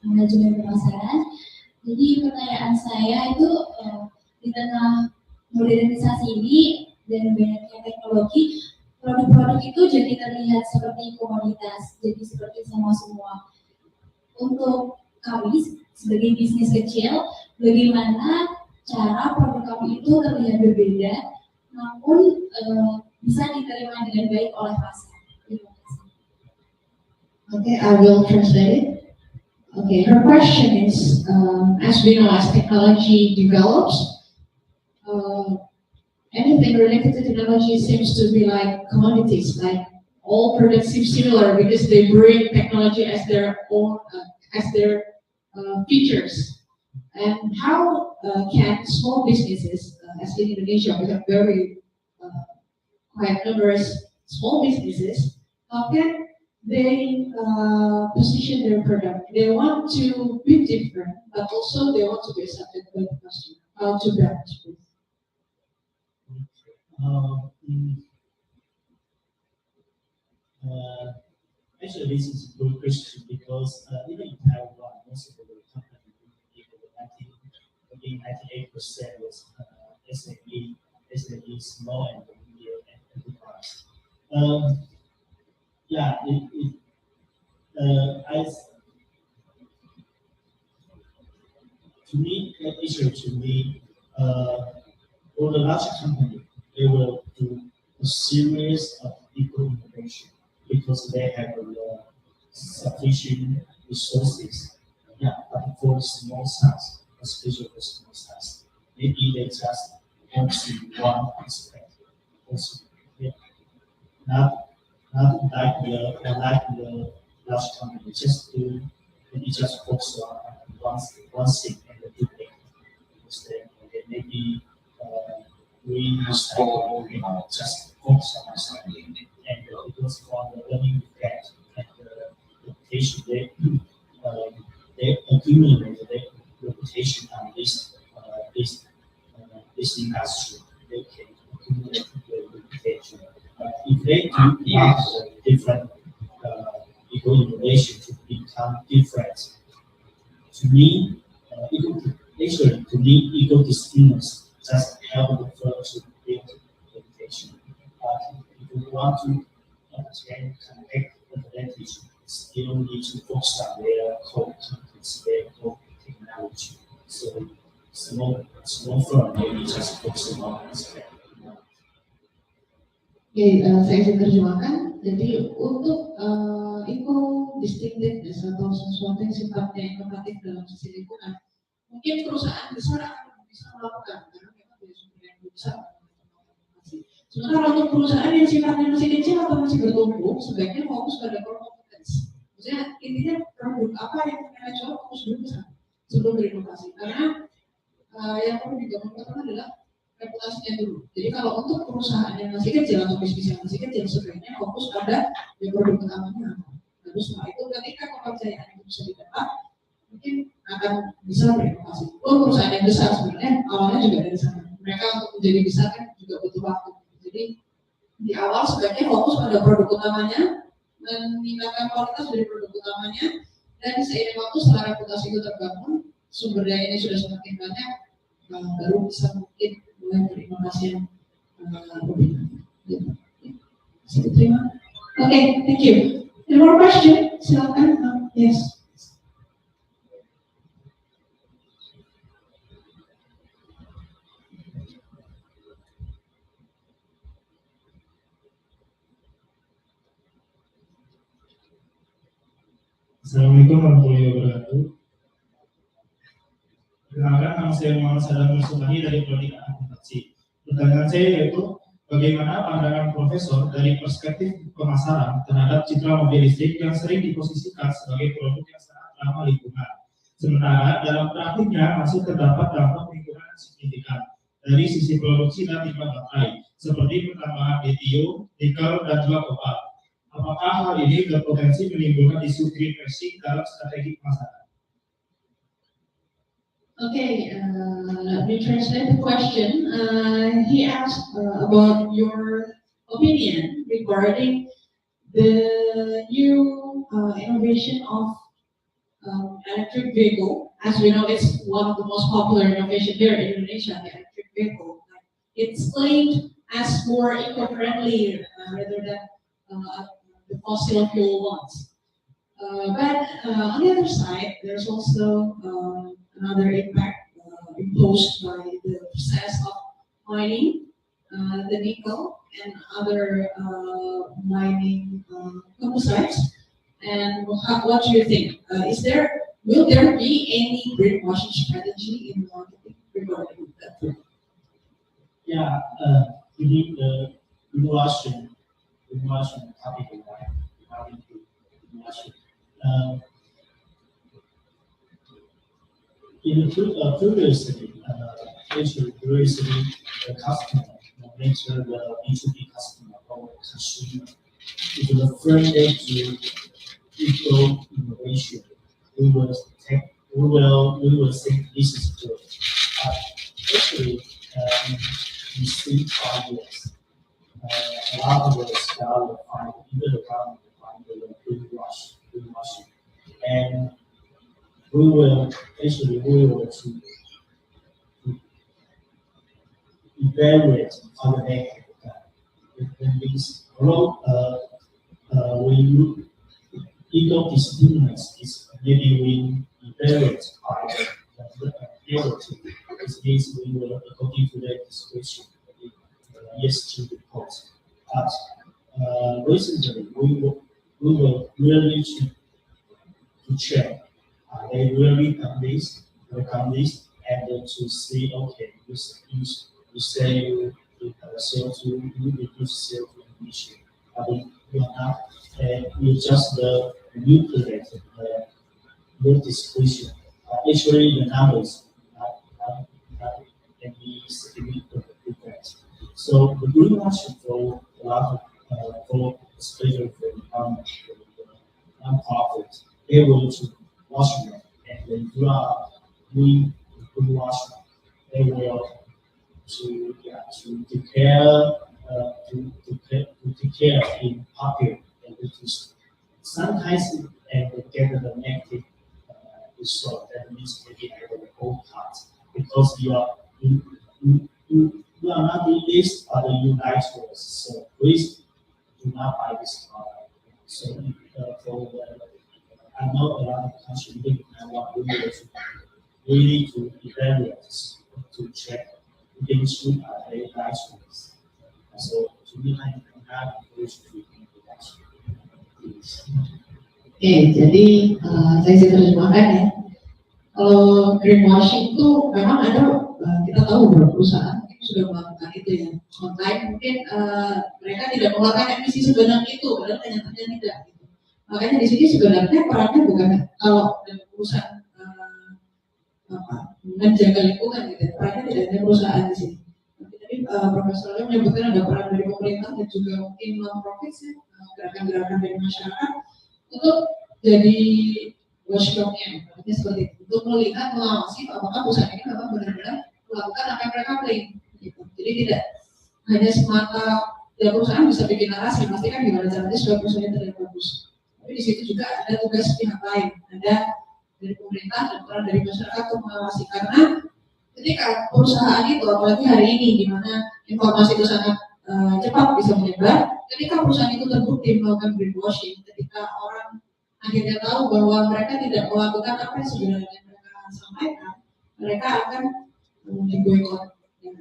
Manajemen Pemasaran. Jadi pertanyaan saya itu di tengah modernisasi ini dan banyaknya teknologi, produk-produk itu jadi terlihat seperti komoditas, jadi seperti sama semua. Untuk kami sebagai bisnis kecil, bagaimana cara produk kami itu terlihat berbeda, namun bisa diterima dengan baik oleh pasar. Terima kasih. Okay, I will translate it. Okay, her question is, as we know, as technology develops, anything related to technology seems to be like commodities, like all products seem similar because they bring technology as their own, as their features. And how can small businesses, as in Indonesia, we have very quite numerous small businesses, how can they position their product? They want to be different, but also they want to be accepted by the customer. How to balance this? Actually, this is a good question because even in Taiwan, most of the company in 98% was SME, small and medium enterprise. Yeah, to me, for the large company, they will do a series of equal innovation because they have sufficient resources. Yeah, but for small size, especially for small size, maybe they just want to see one aspect. Also, yeah, not like the large company, just to maybe just focus on one thing and do it. Instead, maybe we just focus on something, and because from the learning effect and the reputation, they accumulate their reputation on this industry. They can accumulate their reputation. If they do not different eco innovation to become different, to me, eco disciplines just help the firm to build reputation. But if you want to obtain competitive advantage, still need to focus on their core competence, their core technology. So small firm maybe just focus on aspect. Oke, saya izin terjemahkan. Jadi untuk eco distinctiveness atau sesuatu yang sifatnya inovatif dalam sisi lingkungan, mungkin perusahaan besar akan bisa melakukan karena memang dari sumber yang besar. Sementara untuk perusahaan yang sifatnya masih kecil atau masih bertumbuh, sebaiknya fokus pada core competence. Maksudnya intinya produk apa yang mereka jual fokus dulu ke sana sebelum berinovasi. Karena yang perlu dibangun pertama adalah reputasinya dulu. Jadi kalau untuk perusahaan yang masih kecil atau bisnis yang masih kecil, sebenarnya fokus pada produk utamanya. Lalu setelah itu ketika kepercayaan itu bisa didapat, mungkin akan bisa berinovasi. Perusahaan yang besar sebenarnya awalnya juga dari sana. Mereka untuk menjadi besar kan juga butuh waktu. Jadi di awal sebaiknya fokus pada produk utamanya, meningkatkan kualitas dari produk utamanya, dan seiring waktu setelah reputasi itu terbangun, sumber dayanya sudah semakin banyak, baru bisa mungkin mulai berinovasi yang lebih lanjut. Saya terima. Okay, thank you. Any more question? Silakan. Yes. Assalamualaikum warahmatullahi wabarakatuh. Perkenalkan, nama saya Muhammad Sadam Nursulani dari Prodi Akuntansi. Pertanyaan saya yaitu, bagaimana pandangan Profesor dari perspektif pemasaran terhadap citra mobil listrik yang sering diposisikan sebagai produk yang sangat ramah lingkungan. Sementara dalam praktiknya masih terdapat dampak lingkungan yang signifikan dari sisi produksi dan limbah baterai, seperti pertambangan lithium, nikel, dan juga kopar. Apakah hal ini berpotensi menimbulkan isu greenwashing dalam strategi pemasaran? Okay, let me translate the question. He asked about your opinion regarding the new innovation of electric vehicle. As we know, it's one of the most popular innovation here in Indonesia, the electric vehicle. It's claimed as more eco-friendly rather than the fossil fuel ones. But on the other side, there's also another impact imposed by the process of mining the nickel and other mining composites. And what do you think? Will there be any greenwashing strategy in marketing regarding that? Yeah, you need the greenwashing topic, right? Regarding the greenwashing. In the previously, the customer, later the B2B customer or consumer, is referring to equal innovation. We will think this is good. Actually, in 3-5 years, a lot of the style will find either the government will find the greenwashing, and we will to evaluate how they have done. When these when eco discriminants is maybe we evaluate by the narrative. This means we will, according to that description, ESG report. But recently, we will really to check. They really come this, and to see, okay, you say you CO2, you reduce CO2 emission, but you are not, you just manipulate the description. Actually, the numbers can be significant different. So the greenwashing for a lot of, for especially for non-profit, they will to wash them, and when you are doing greenwashing, they will to declare in public, and it is sometimes and get the negative result. That means maybe at the whole part, because you are not doing this, but you like to. So please do not buy this product. So for I know a lot of countries in Taiwan really to evaluate this, to check things should are very nice. So to me, I have encouraged to do that. Oke, jadi saya bisa terjemahkan ya. Kalau greenwashing itu memang ada, kita tahu beberapa perusahaan itu sudah melakukan itu ya. Online mungkin mereka tidak mengeluarkan emisi sebanyak itu, padahal kenyataannya tidak. Gitu. Makanya di sini sebenarnya perannya bukan kalau perusahaan menjaga lingkungan gitu. Perannya tidak ada perusahaan di sini. Tapi Profesor menyebutkan ada peran dari pemerintah dan juga mungkin non-profit ya, gerakan-gerakan dari masyarakat untuk jadi watchdog-nya, artinya seperti itu, untuk melihat, mengawasi apakah perusahaan ini memang benar-benar melakukan apa yang mereka klaim. Gitu. Jadi tidak hanya semata ya perusahaan bisa bikin narasi, pasti kan gimana caranya supaya perusahaan terlihat bagus. Tapi di situ juga ada tugas pihak lain, ada dari pemerintah dan peran dari masyarakat untuk mengawasi, karena ketika perusahaan itu, apalagi hari ini di mana informasi itu sangat cepat bisa menyebar, ketika perusahaan itu terbukti melakukan greenwashing, ketika orang akhirnya tahu bahwa mereka tidak melakukan apa yang sebenarnya mereka sampaikan, mereka akan diboikot.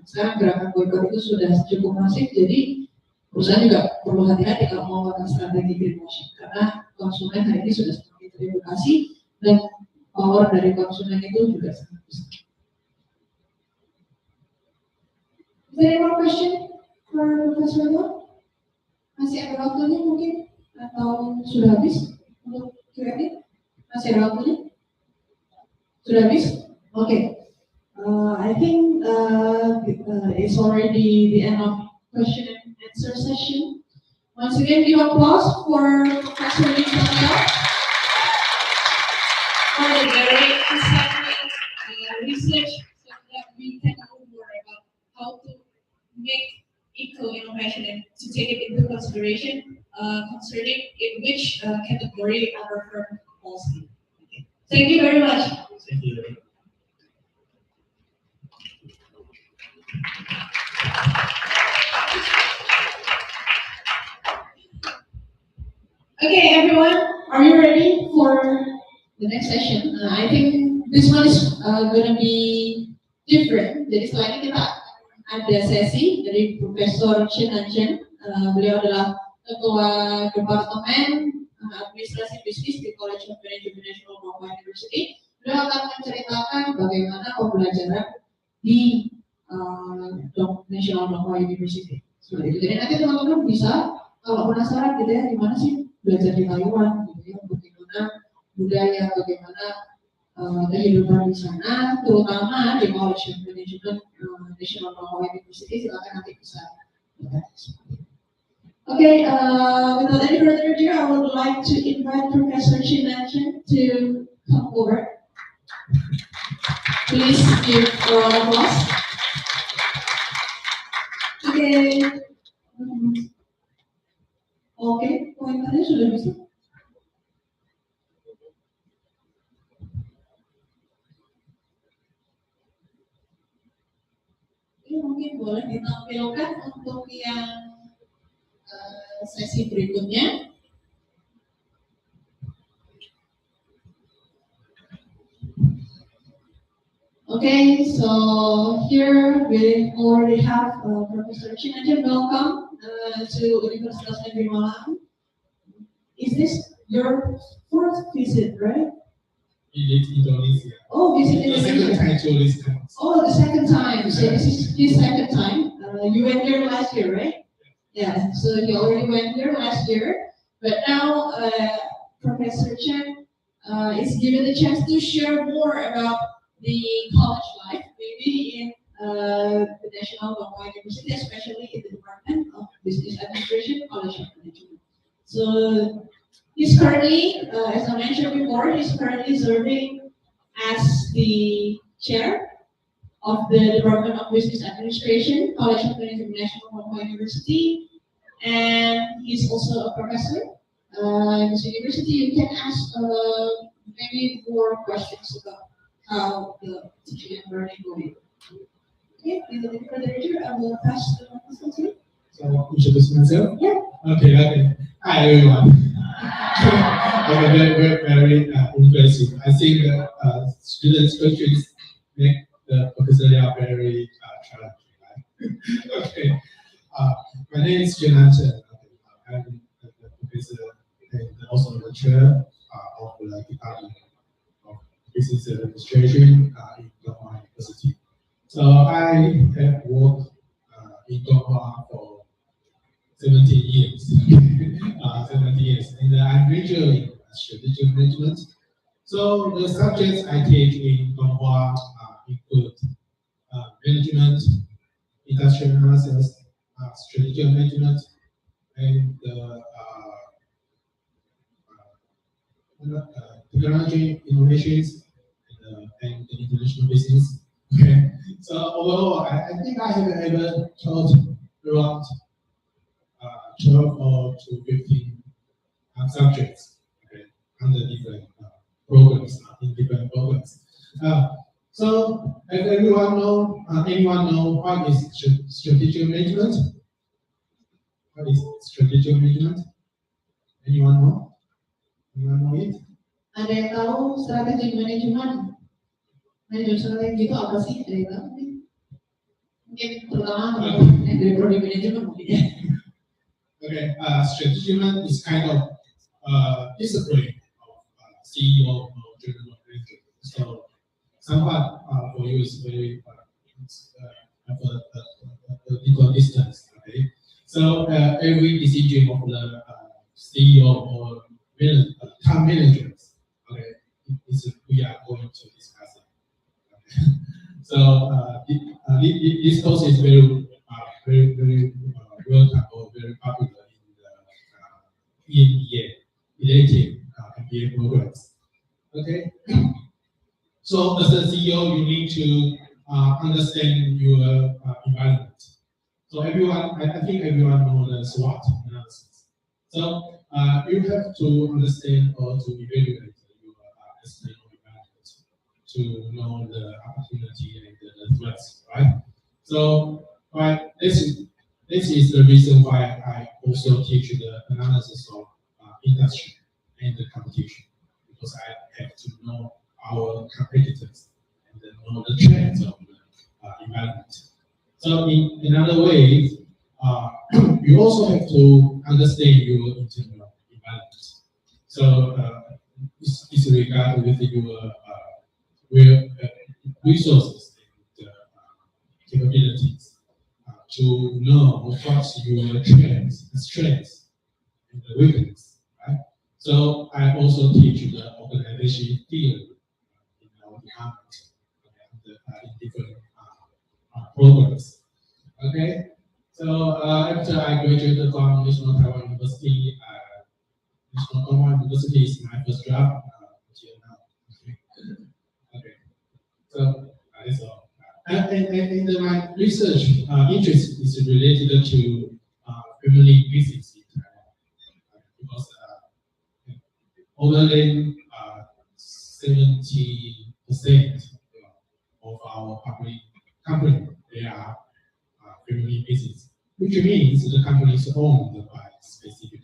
Sekarang gerakan boikot itu sudah cukup masif, jadi perusahaan juga perlu hati-hati kalau mau melakukan strategi greenwashing, karena konsumen hari ini sudah semakin teredukasi dan power dari konsumen itu juga sangat besar. Is there any more question for Professor Lo? Masih ada waktunya mungkin atau sudah habis untuk Q&A? Masih ada waktunya? Sudah habis? Okay. I think it's already the end of question and answer session. Once again, give applause for Professor Lee for the very insightful research so that we can know more about how to make eco-innovation and to take it into consideration concerning in which category our firm falls in. Okay. Thank you very much. Thank you. Okay, everyone, are you ready for the next session? I think this one is going to be different. Jadi setelah ini kita ada sesi dari Profesor Chen Chen. Beliau adalah Ketua Departemen Administrasi Bisnis di College of Management National Papua University. Beliau akan menceritakan bagaimana pembelajaran di National Papua University. Seperti itu. Jadi nanti teman-teman bisa, kalau penasaran gitu ya, gimana sih belajar di Taiwan, gitu ya, bagaimana budaya, bagaimana kehidupan di sana, terutama di College of Management National Papua University. Silakan nanti bisa. Okay, without any further ado, I would like to invite Professor Chen to come over. Please give a round of applause. Okay. Oke, pointernya sudah bisa. Ini mungkin boleh ditampilkan untuk yang sesi berikutnya. Okay, so here we already have Professor Chen. Welcome to Universitas Negeri Malang. Is this your fourth visit, right? Visit Indonesia. Oh, visit The Indonesia. second time to listen. Oh, the second time. So this is his second time. You went there last year, right? Yeah. So you already went there last year, but now Professor Chen is given the chance to share more about the college life, maybe in the National Papua University, especially in the Department of Business Administration, College of Management. So he's currently, as I mentioned before, he's currently serving as the chair of the Department of Business Administration, College of Management, National Papua University, and he's also a professor in this university. You can ask maybe more questions about how the teaching and learning going. Okay, without any further ado, I will pass the microphone to you. So, introduce myself? Yeah. Okay. Hi, everyone. Okay, very impressive. I think students' questions make the vocabulary very challenging, right? Okay. My name is Jonathan. I'm the professor and also the chair of the Department of Business Administration in Donghua University. So I have worked in Donghua for 17 years. 17 years. And I'm majoring in strategic management. So the subjects I take in Donghua include management, industrial analysis, strategic management, and technology innovations, and the international business. Okay. So overall, I think I have ever taught around 12 or to 15 subjects, okay, under different programs, in different programs. So, if anyone know what is strategic management? What is strategic management? Anyone know? Anyone know it? Ada yang tahu strategi manajemen? Manajemen strategi itu apa sih? Ada yang tahu? Mungkin terutama teman-teman yang dari prodi manajemen mungkin ya. Okay, strategic management is kind of discipline of CEO or general manager. So, somewhat for you is very have a equal distance. Okay, so every decision of the CEO or top managers, okay, we are going to discuss it. Okay. So this course is very welcome or very popular in the EMBA related MBA programs. Okay. So as a CEO, you need to understand your environment. So everyone, I think everyone knows the SWOT analysis. So you have to understand or to evaluate your external environment to know the opportunity and the threats, right? So this is the reason why I also teach the analysis of industry and the competition, because I have to know our competitors and then know the trends of the environment. So in another way, you also have to understand your internal environment. So it's regarded with your resources and capabilities to know what's your strengths and the weakness, right? So I also teach the organization theory in our department and in different programs. Okay, so after I graduated from National Taiwan University, National Taiwan University is my first job until now. Okay, so that's all. And my research interest is related to family business in Taiwan, because over than 70% of our public company, they are family business, which means the company is owned by specific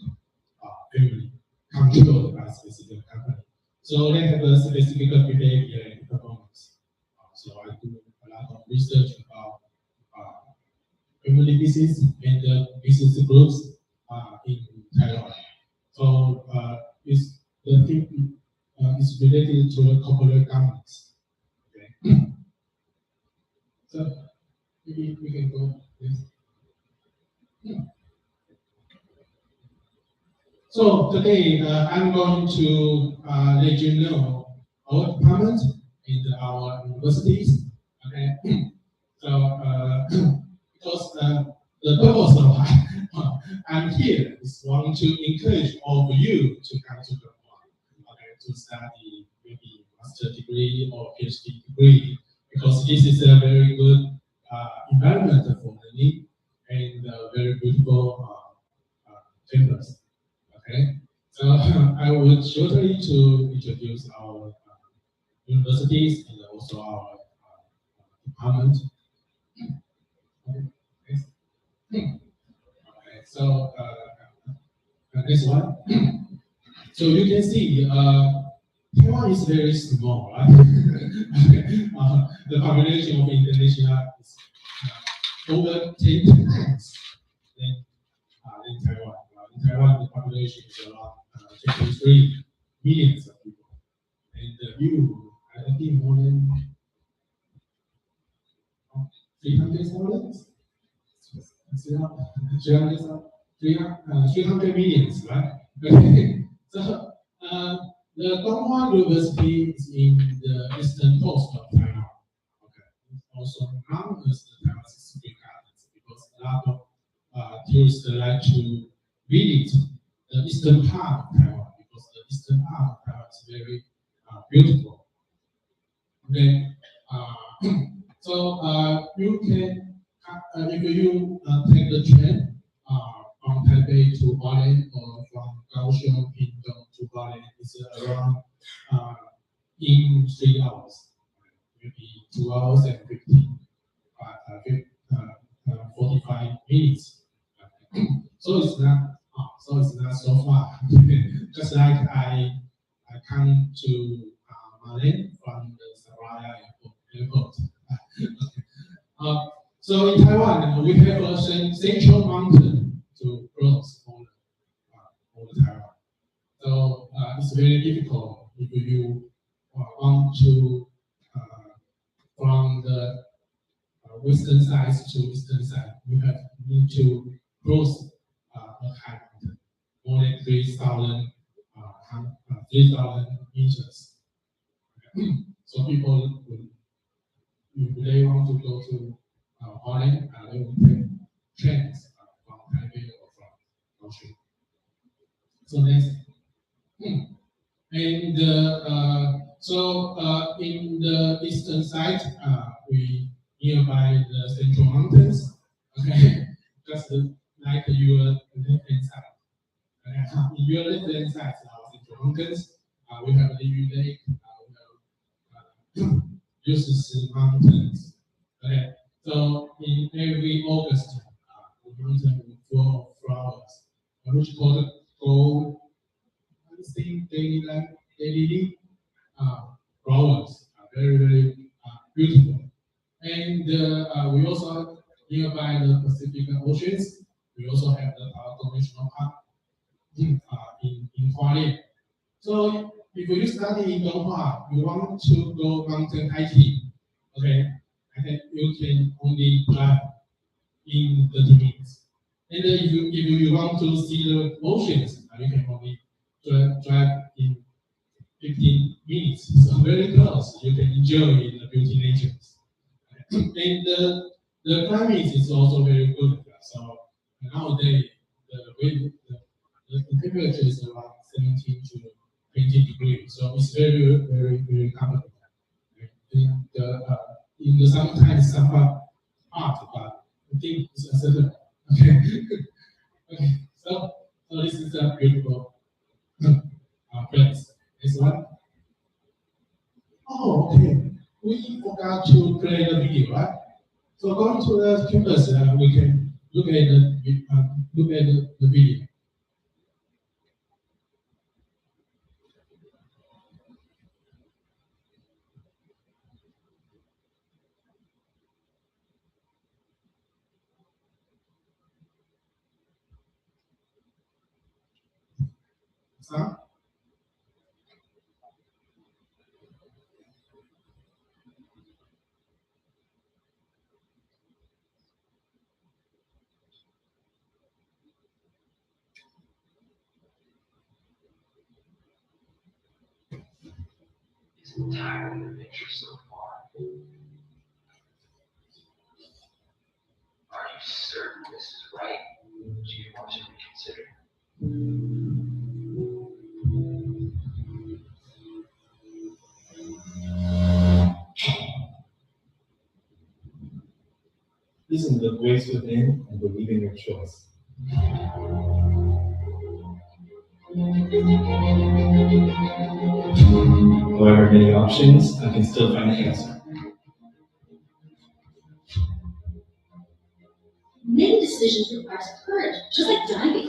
family, controlled by specific company. So they have a specific behavior and performance. So I do a lot of research about family business and the business groups in Taiwan. So the thing is related to the corporate governance. Okay. So maybe we can go this. So today I'm going to let you know our department and our universities. Okay. So because the purpose of I'm here is want to encourage all of you to come to the okay, to study maybe master degree or PhD degree, because this is a very good environment for learning and very beautiful campus. Okay, so I would shortly to introduce our universities and also our department. Okay, so this one. So you can see Taiwan is very small, right? The population of Indonesia is over 10 times than Taiwan. In Taiwan, the population is around 23 million of people, and you, I think, more than 300,000. 300 millions, right? Okay. So the Donghua University is in the eastern coast of Taiwan. Okay. It's also known as the Taiwan Pacific Islands, because a lot of tourists like to visit the eastern part of Taiwan, because the eastern part of Taiwan is very beautiful. Okay. So you can. If you take the train from Taipei to Bali or from Kaohsiung Pingtung to Bali, it's around in 3 hours. maybe 2 hours and 45 minutes. So it's not so far. Just like I come to Malin from the Saraya airport. So in Taiwan, we have a central mountain to cross all the Taiwan. So it's very difficult if you want to from the western side to eastern side. You need to cross a high mountain, more than 3,000 meters. So people, if they want to go to Holland, they will take trains from Taipei or from Kaohsiung. So next. And in the eastern side, we nearby the central mountains. Okay, just like your left-hand side. In your left-hand side, our central mountains, we have Liu Lake, we have Yusis Mountains. Okay, so in every August, the mountain will full of flowers, which called gold. Daily flowers are very, very beautiful. And we also, nearby the Pacific Oceans, we also have the Conventional Park in Hualien. So if you study in Donghua, you want to go mountain hiking, okay, I think you can only drive in 30 minutes. And if you want to see the oceans, you can only drive in 15 minutes. So very close. You can enjoy the beauty nature. And the climate is also very good. So nowadays the temperature is around 17 to 20 degrees. So it's very, very, very comfortable. In the sometimes somewhat hot, but I think it's acceptable. Okay. Okay. So this is a beautiful place. This one. Oh, okay. We forgot to play the video, right? So going to the campus, we can look at the video. Sam? Isn't tired of the picture so far. Are you certain this is right? Do you want to reconsider? Listen to the voice within and believe in your choice. However many options, I can still find the answer. Many decisions require courage, just like diving.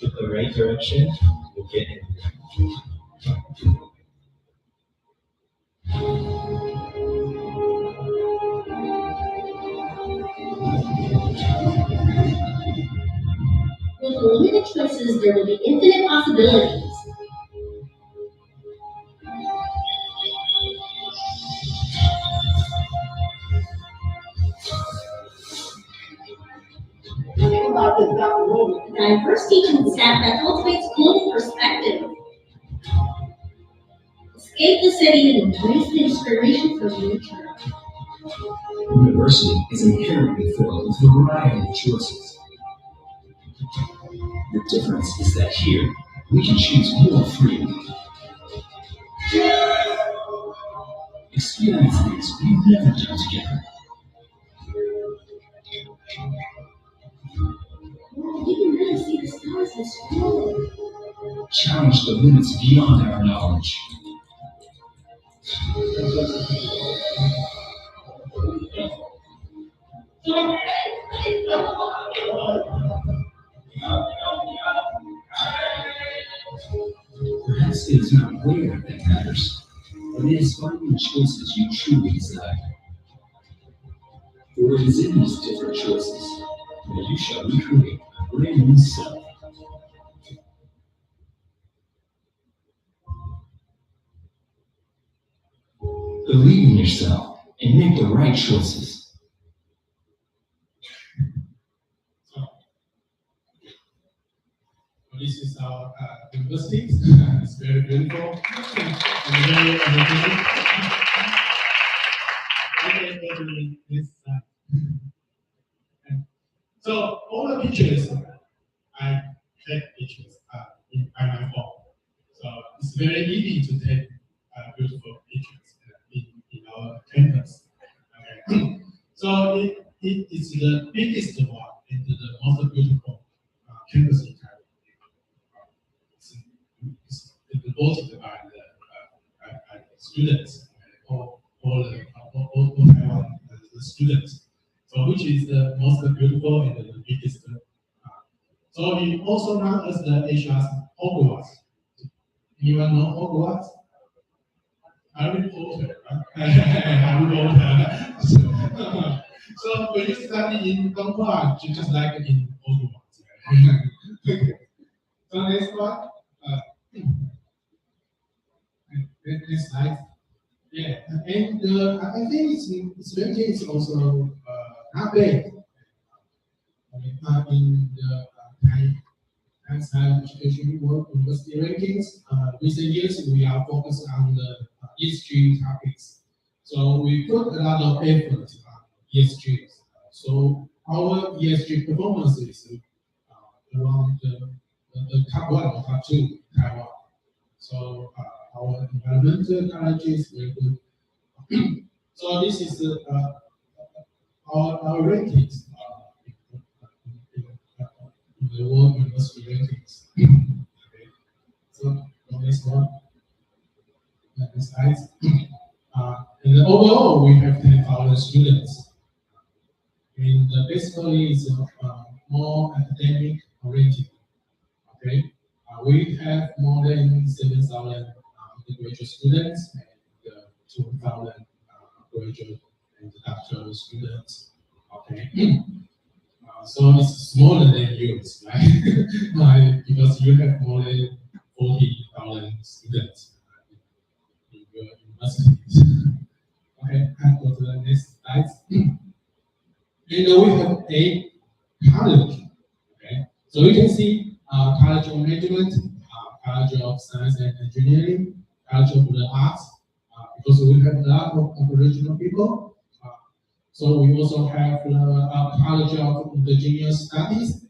With the right direction, you'll get in. With limited choices, there will be infinite possibilities. Diverse teaching staff that cultivates global perspective. Escape the city and embrace the inspiration for nature. University is inherently filled with a variety of choices. The difference is that here, we can choose more freely. Experience things we've never done together. You can really see the stars as well. Challenge the limits beyond our knowledge. Perhaps it is not where that matters, but it is finding the choices you truly desire. For it is in these different choices that you shall recreate a brand new self. Believe in yourself and make the right choices. This is our university. It's very beautiful and very entertaining. Okay, go to the next slide. So all the pictures, I take pictures by my phone. So it's very easy to take beautiful pictures in our campus. Okay. So it is the biggest one and the most beautiful campus in Taiwan. It's devoted by the students, all Taiwan the students. So which is the most beautiful and the biggest. So we also known as the Asia's Hogwarts. Anyone know Hogwarts? Harry Potter, right? Harry Potter. So when you study in Dongguan, just like in Hogwarts. Okay. So next one. Next slide. Yeah, and I think it's ranking is also not bad. I mean, in the Thai education world university rankings, recent years we are focused on the ESG topics. So we put a lot of effort on ESG. So our ESG performance is around the top one or top two in Taiwan. So our environmental knowledge is very good. So this is our rankings in the world university rankings. Okay. So next one, next slide. And overall, we have 10,000 students. And basically, it's more academic oriented. Okay. We have more than 7,000 undergraduate students and 2,000 graduate and doctoral students. Okay. So it's smaller than yours, right? Because you have more than 40,000 students in your universities. Okay, and go to the next slide. And we have a college. Okay, so you can see College of Management, College of Science and Engineering, College of the Arts, because we have a lot of Aboriginal people. So we also have the College of Indigenous Studies,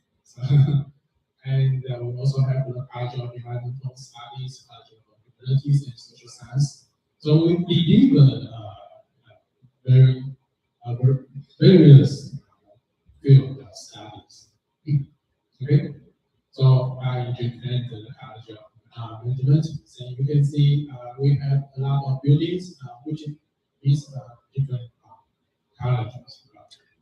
and we also have the College of Environmental Studies, College of Humanities and Social Science. So we deliver various field of studies. Okay, so I represent the College of Management. So you can see we have a lot of buildings, which is different colleges.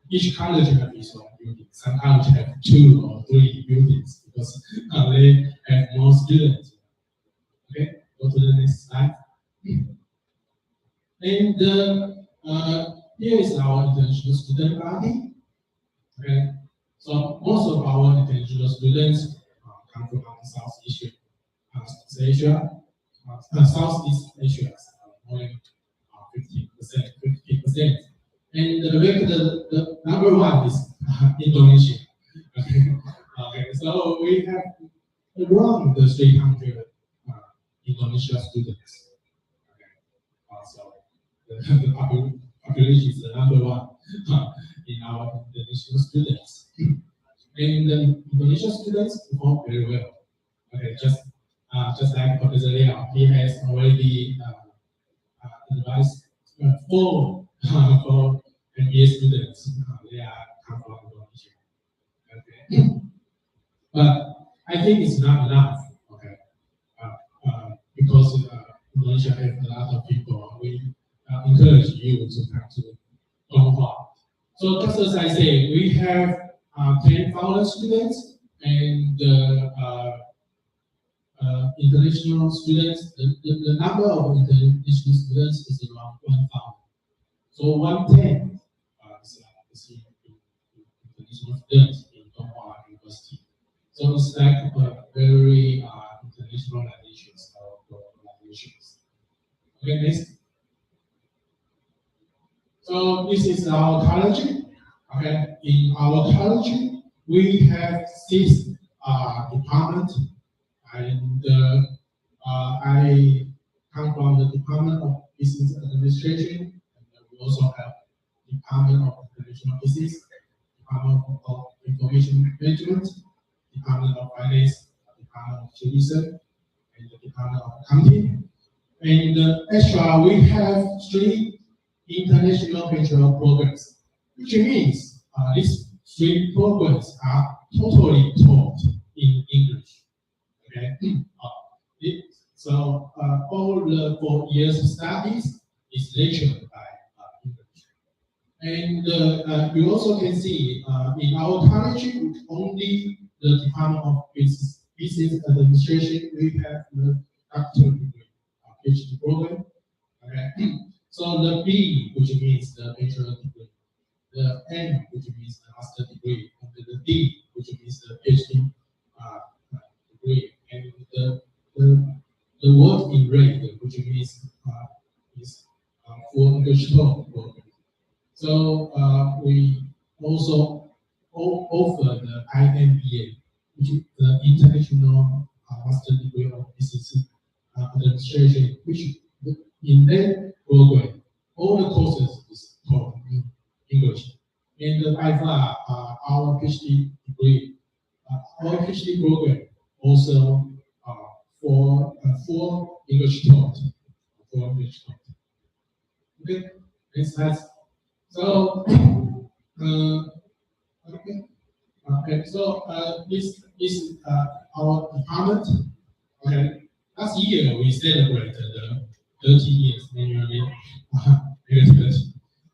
Each college has its own building. Some colleges have 2 or 3 buildings because they have more students. Okay, go to the next slide. And here is our international student body. Okay, so most of our international students come from Southeast Asia, Southeast Asia, more than 50%. And the number one is Indonesia. Okay, so we have around 300 Indonesian students. Okay, so the population is the number one in our Indonesian students. And the Indonesian students perform very well. Okay, just like Professor Liao, he has already advised for MBA students. They are come from Indonesia. Okay. But I think it's not enough, okay? Because Indonesia has a lot of people, we encourage you to come to Donghua. So just as I say, we have 10 foreign students and international students. The number of international students is around 1,000. So 110 is international students in Donghua University. So it's like a very internationalizations of organizations. Okay, next. So this is our college. Okay, in our college we have 6 departments, and I come from the Department of Business Administration, and we also have Department of International Business, Department of Information Management, Department of Finance, Department of Tourism, and the Department of Accounting. And extra, we have 3 international venture programs, which means these 3 programs are totally taught in English. Okay, so all the 4 years studies is lectured by English. And you also can see in our college, only the Department of Business Administration, we have the doctorate degree, PhD program. Okay. So the B, which means the bachelor degree, the N, which means the master degree, and the D, which means the PhD degree, and the word in red, which means is for English talk program. So we also offer the IMBA, which is the International Master Degree of Business Administration, which in that program, all the courses is taught in English. And by far, our PhD degree, our PhD program also for English taught, for English taught. Okay, next slide. So, okay. Okay, so this is our department. Okay, last year we celebrated 30 years annually.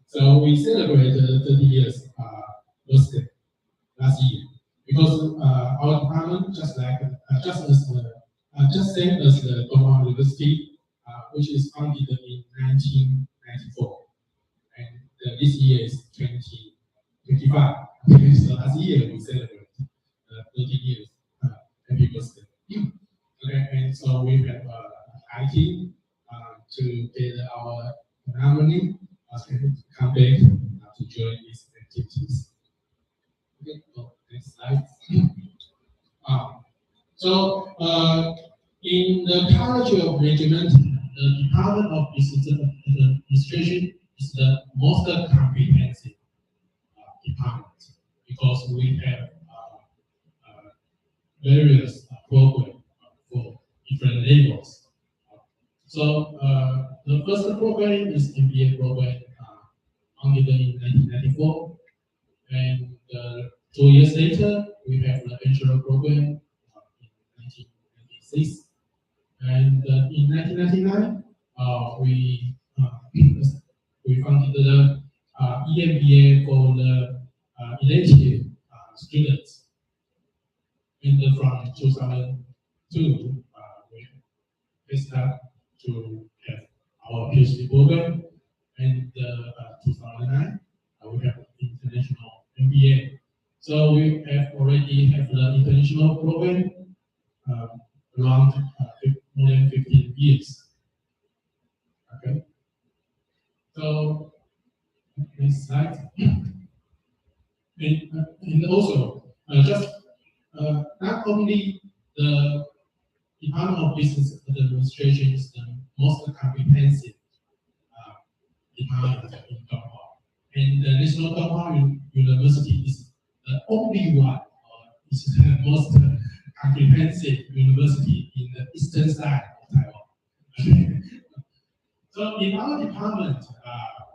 So we celebrated 30 years birthday last year because our department just same as the Donghua University, which is founded in 1994, and this year is 2025. Okay, so last year we celebrated 30 years. Happy birthday. Okay, and so we have IT to get our harmony to come back to join these activities. Okay, so next slide. So in the College of Management, the Department of Business Administration is the most comprehensive department because we have various programs for different levels. So the first program is MBA program, founded in 1994, and 2 years later we have the bachelor program in 1996, and in 1999 we founded the EMBA for the elective students. And from 2002, we start to have our PhD program, and 2009 we have international MBA. So we have already have the international program around more than 15 years. Okay. So next slide. And also just not only the Department of Business Administration is the most comprehensive department in Donghua, and the National Donghua University is the only one, is the most comprehensive university in the eastern side of Taiwan. So in our department,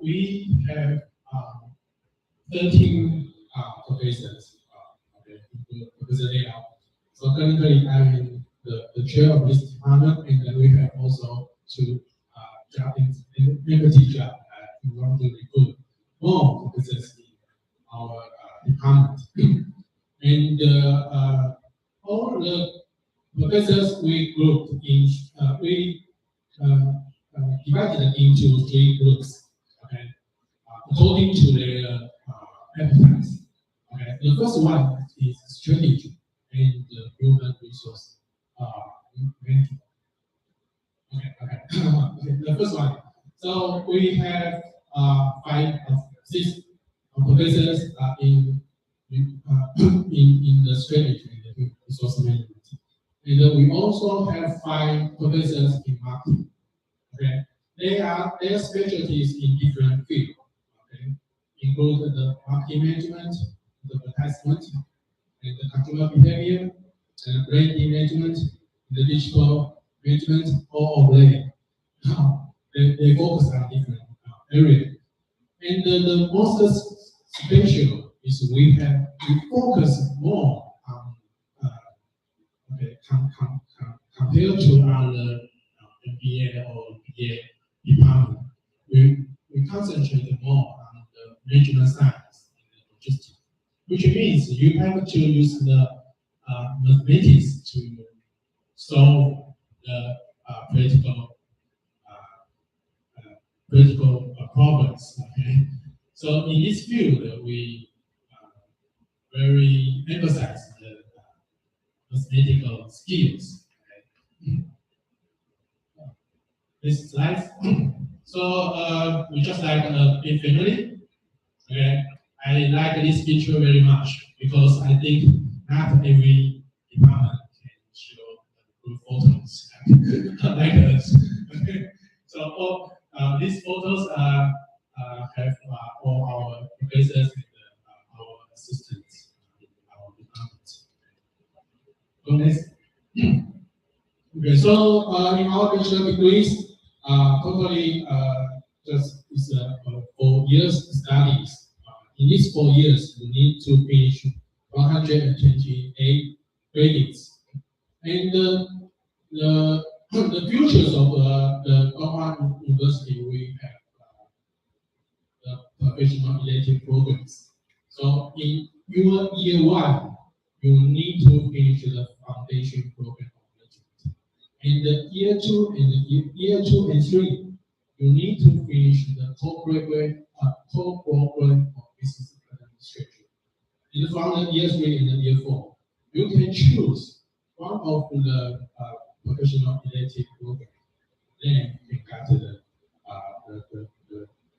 we have 13 professors. Okay, Professor Leo, So currently, I'm the chair of this department, and then we have also two job in empathy job. We want to recruit more professors in our department. And all the professors we grouped in, we divided into 3 groups, okay, according to their appetites. Okay, the first one is strategy and human resource management. Okay. Okay, the first one. So we have 5 of 6 professors in the strategy and the resource management. And we also have 5 professors in marketing. Okay, their specialties in different fields. Okay, include the marketing management, the advertisement, and the consumer behavior, and branding management, the digital management, all of them. They focus on different areas. And the most special is we focus more on okay, compared to other MBA or BA department. We concentrate more on the management science and the logistics, which means you have to use the mathematics to solve the political problems. Okay, so in this field, we very emphasize the mathematical skills. Okay. This slide. So we just like a big family. Okay, I like this picture very much because I think not every department can show good photos like us. Okay. So all these photos have all our professors and our assistants in our department. So next. Okay, so in our bachelor degrees, totally just is 4 years studies. In these 4 years, you need to finish 128 credits. And the futures of the Taiwan University, we have the professional elective programs. So in your year 1, you need to finish the foundation program. In the year 2 and year 2 and 3, you need to finish the core program of business administration. And from the year 3 and the year 4, you can choose one of the professional elective programs. Then you can get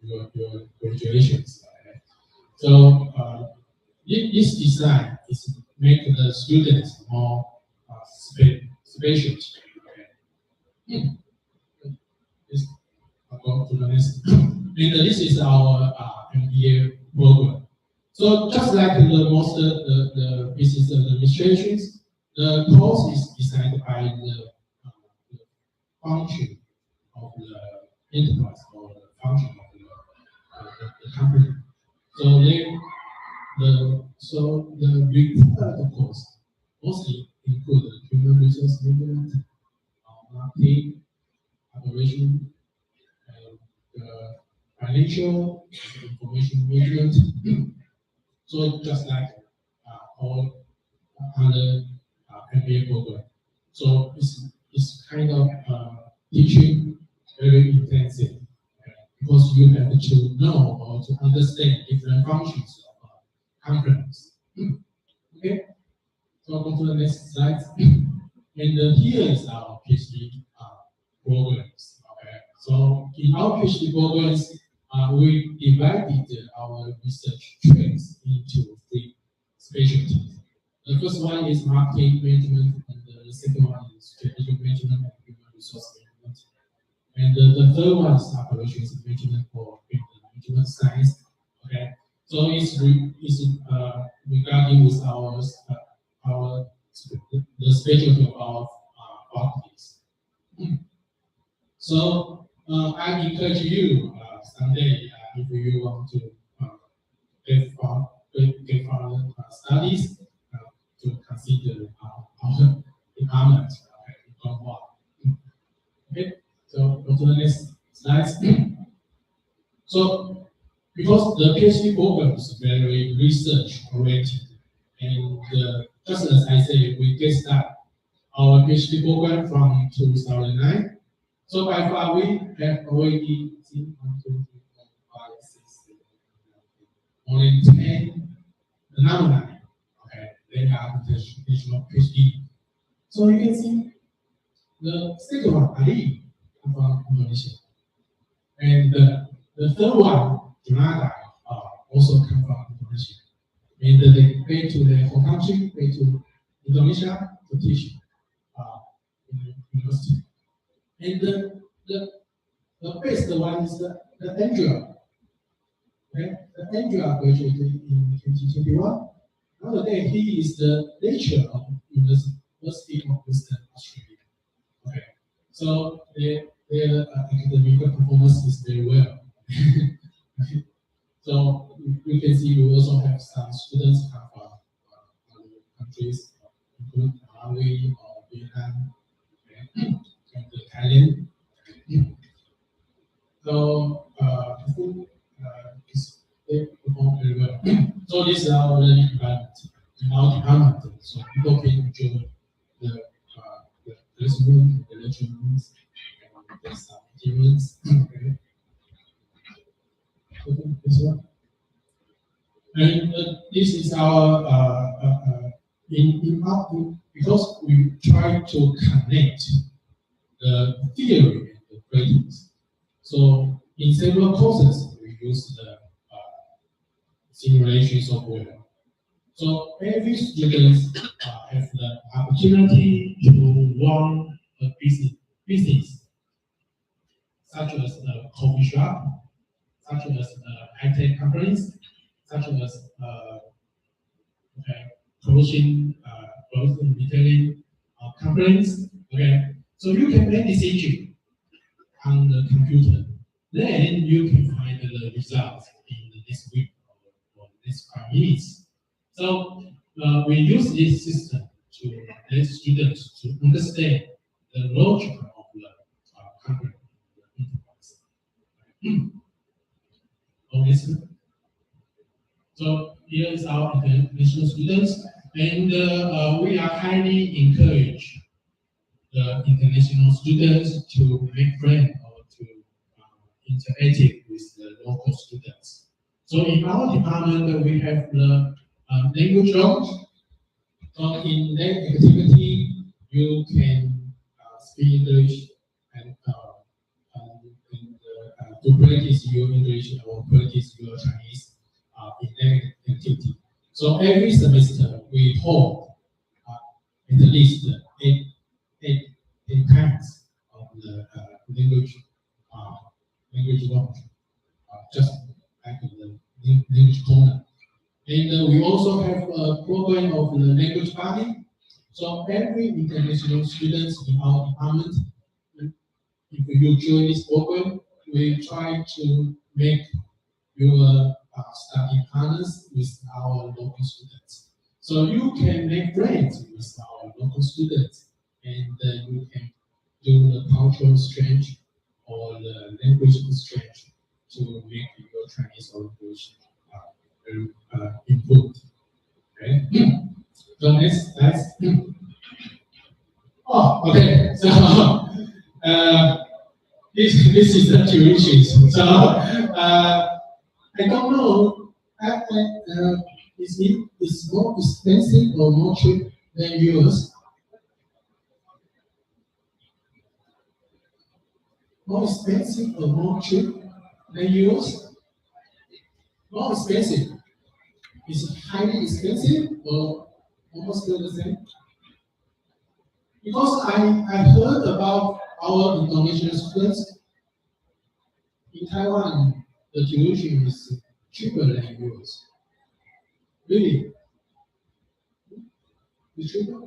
your graduations. So this design is make the students more special. This, I'll go to the next. And this is our MBA program. So just like the business administrations, the course is designed by the function of the enterprise or the function of the company. So the required course mostly include the human resource management, marketing, operation, and financial information management. So just like all other MBA program. So it's kind of teaching very intensive because you have to know or to understand different functions of companies. Okay, so I'll go to the next slide. And here is our PhD programs. Okay, so in our PhD programs, we divided our research tracks into 3 specialties. The first one is marketing management, and the second one is strategic management and human resource management. And the third one is operations management for management science. Okay, so it's regarding with our the specialty of our faculties. So I encourage you someday if you want to get further studies to consider our department. Okay, so go to the next slide. So, because the PhD program is very research oriented, and just as I said, we get started our PhD program from 2009. So by far we have already seen 1, 2, 3, 4, 5, 6, 7, 8, 9, 10, more than 10 alumni. Okay, they are international PhD. So you can see the second one, Ali, from Indonesia. And the third one, Junada, also come from Indonesia. And they pay to their home country, pay to Indonesia to teach in the university. And the best one is the Andrea. Okay? The Andrea graduated in 2021. Nowadays, he is the lecturer of University of Western Australia. Okay, so their academic performance is very well. So you can see we also have some students come from other countries, including Malawi or Vietnam, okay, and Thailand. So I think they perform very well. So this is our learning environment in our department. So people can enjoy the classroom, the lecture rooms, and the some materials. Okay. Okay, this one. And this is our because we try to connect the theory and the practice. So in several courses, we use the simulation software. So every student has the opportunity to run a business, such as a coffee shop, such as high-tech companies, such as clothing retailing companies. Okay, so you can make decision on the computer. Then you can find the results in this week or this 5 minutes. So we use this system to let students to understand the logic of the company. Okay. So here is our international students, and we are highly encourage the international students to make friends or to interact with the local students. So in our department, we have the language launch. So in that activity, you can speak English and to practice your English or practice your Chinese in that activity. So every semester we hold at least eight times of the language launch, just like the language corner. And we also have a program of the language party. So every international students in our department, if you join this program, we try to make your study partners with our local students. So you can make friends with our local students, and you can do the cultural exchange or the language exchange to make your Chinese or English improved. Okay. So next. Oh, okay. So this is the tuition. So I don't know. Is more expensive or more cheap than yours? More expensive or more cheap than yours? More expensive. Is it highly expensive or almost the same? Because I heard about our international students in Taiwan, the tuition is cheaper than yours. Really? It's cheaper?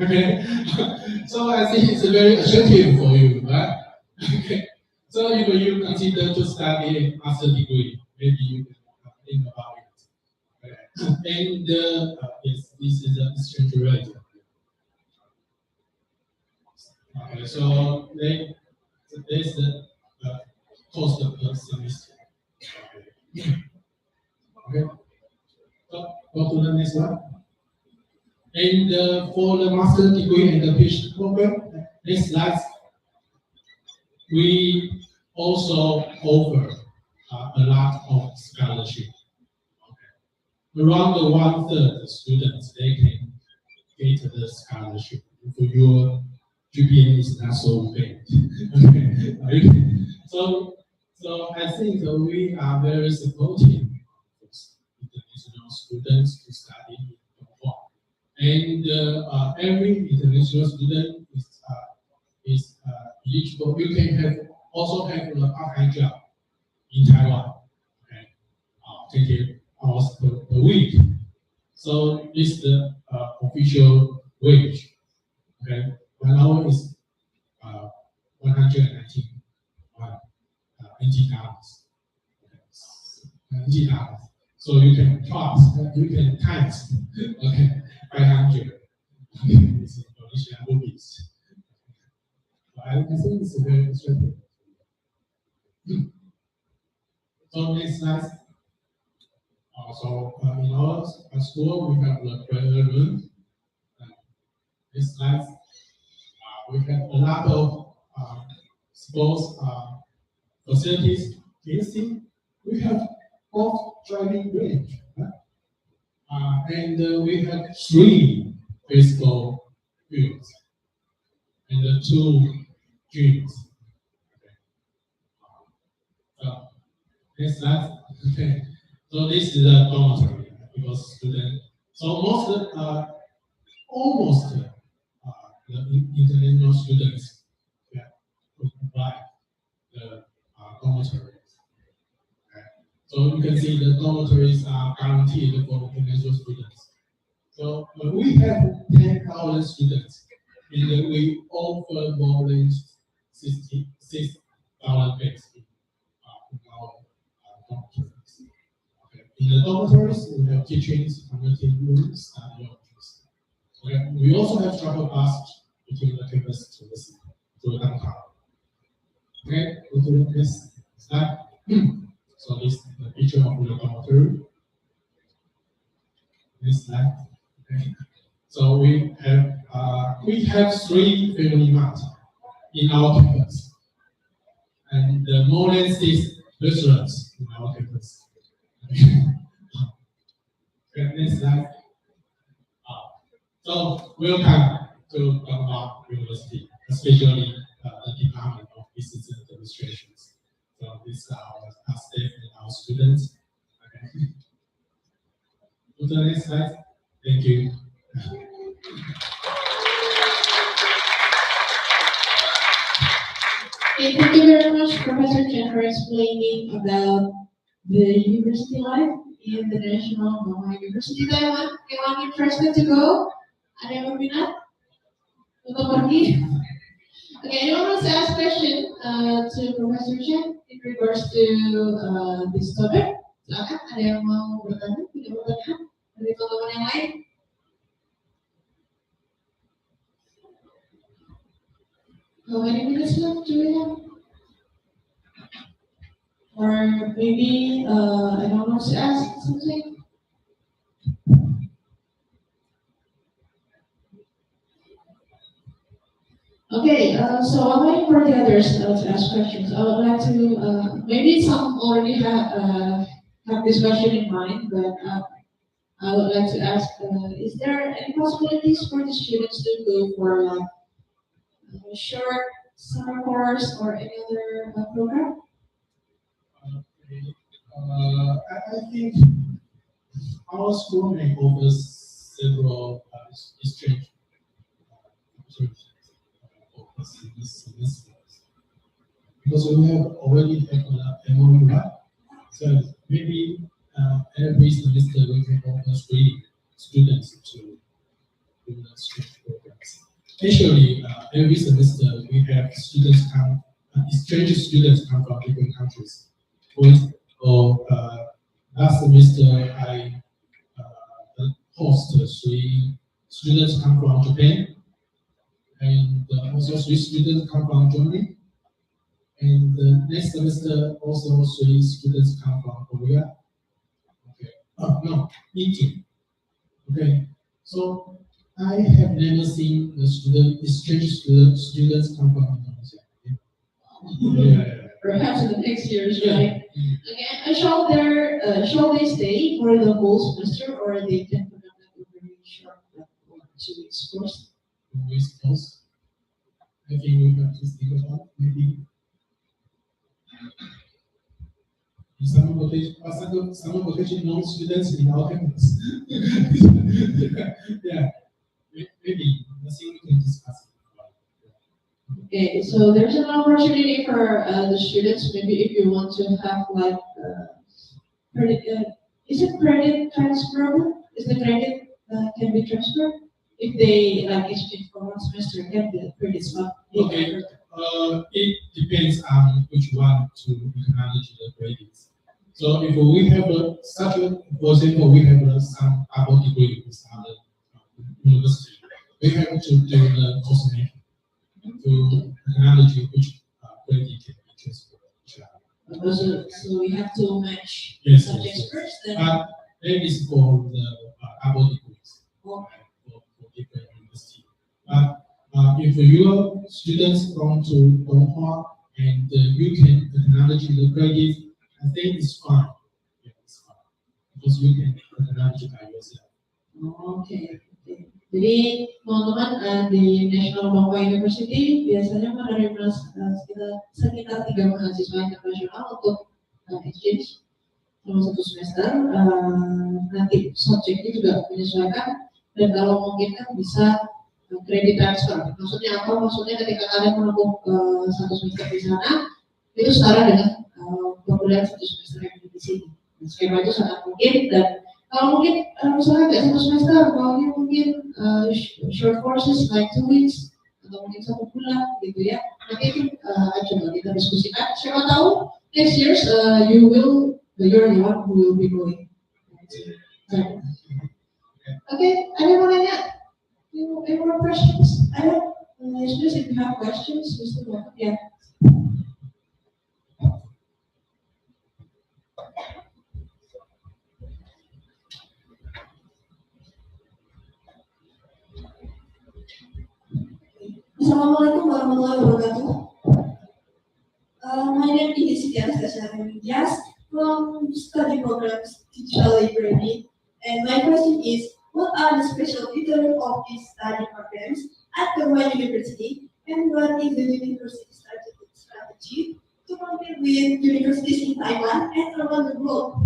Okay. So I think it's very attractive for you, right? Okay. So if you consider to study master degree, maybe you can think about it. Okay. And yes, this is an exchange rate. Okay, so there's the cost per semester. Okay, so go to the next one. And for the master degree and the PhD program, next slide, we also offer a lot of scholarship. Okay. Around the 1/3 students they can get the scholarship if your GPA is not so bad. Okay. So I think we are very supportive of international students to study in Taiwan. And every international student is eligible. You can also have a part-time job in Taiwan. Okay, 20 hours per week. So this is the official wage. Okay, 1 hour is 191 NT dollars. NT dollars. So you can you can times, okay, 500. It's Indonesian rupees. I think it's very interesting. So next slide. So in our school we have the prayer room. Next slide. We have a lot of sports facilities. Can you see? We have both driving range, and we have 3 baseball fields and 2 gyms. So next slide. Okay. So this is a dormitory because students. So almost the international students provide the dormitories. Okay. So you can see the dormitories are guaranteed for international students. So we have 10,000 students, and we offer more than 66,000 beds in our dormitories. Okay. In the dormitories, we have kitchens, community rooms, study offices. Okay. We also have travel bus between the campus to the downtown. Okay, go to the next slide. So this is the picture of the dormitory. Next slide. Okay. So we have 3 family marts in our campus, and more than 6 restaurants in our campus. Okay, next slide. So welcome to Taiwan University, especially the Department of Business and Administrations. So these are our staff and our students. Okay. Go to the next slide. Thank you. Okay, thank you very much, Professor Chen, for explaining about the university life in the National Mama University Taiwan. Anyone interested to go? Ada yang berminat untuk pergi? Okay, anyone wants to ask question to Professor Chen in regards to this topic? Silakan, ada yang mau bertanya? Tidak bertanya? Dari teman-teman yang lain? How many minutes left do we have? Or maybe anyone wants to ask something? Okay, so I'm waiting for the others to ask questions. I would like to, maybe some already have this question in mind, but I would like to ask, is there any possibilities for the students to go for like a short summer course or any other program? I think our school may offer several exchange opportunities for this semester because we already have an MOU, right? So maybe every semester we can offer 3 students to do the exchange programs. Actually, every semester we have exchange students come from different countries. Or last semester I hosted 3 students come from Japan, and also 3 students come from Germany. And next semester, also 3 students come from Korea. Okay. Oh, no, India. Okay. So I have never seen the exchange students come from Indonesia. Yeah. Perhaps in the next years, right? Okay, shall they stay for the whole semester, or they can put up like a very short, like 1 or 2 weeks course? Weeks course. I think we have to think about maybe in summer vacation, no students in our campus. Yeah, maybe nothing we can discuss. Okay, so there's an opportunity for the students. Maybe if you want to have like credit, is it credit transferable? Is the credit can be transferred if they like exchange for 1 semester? Can the credits not be Okay. transferred? It depends on which one to acknowledge the credits. So if we have such a, for example, we have some double degree with other university, we have to do the course making to acknowledge which credit can be transferred to each other. So we have to match Yes, subjects yes, yes. first, then But that is for the double degrees, oh, for different university. But if your students come to Donghua and you can acknowledge the credit, I think it's fine. Yeah, it's fine. Because you can acknowledge by yourself. Oke. Jadi teman-teman di National Bangka University biasanya menerima sekitar 3 mahasiswa internasional untuk exchange selama 1 semester. Nanti subjeknya juga menyesuaikan, dan kalau mungkin kan bisa credit transfer. Maksudnya apa? Maksudnya ketika kalian menempuh 1 semester di sana, itu setara dengan pembelajaran 1 semester yang ada di sini. Skema itu sangat mungkin, dan kalau mungkin misalnya nggak 1 semester, kalau mungkin short courses like 2 weeks atau mungkin 1 bulan gitu ya. Nanti itu coba kita diskusikan. Siapa tahu next year you're the one who will be going. Okay, ada yang mau nanya? Any more questions? Ada? Just if you have questions, just welcome. Yeah. Assalamualaikum warahmatullahi wabarakatuh. My name is Dias from study programs Digital Library, and my question is, what are the special features of these study programs at Tokyo University, and what is the university strategy to compete with universities in Taiwan and around the world?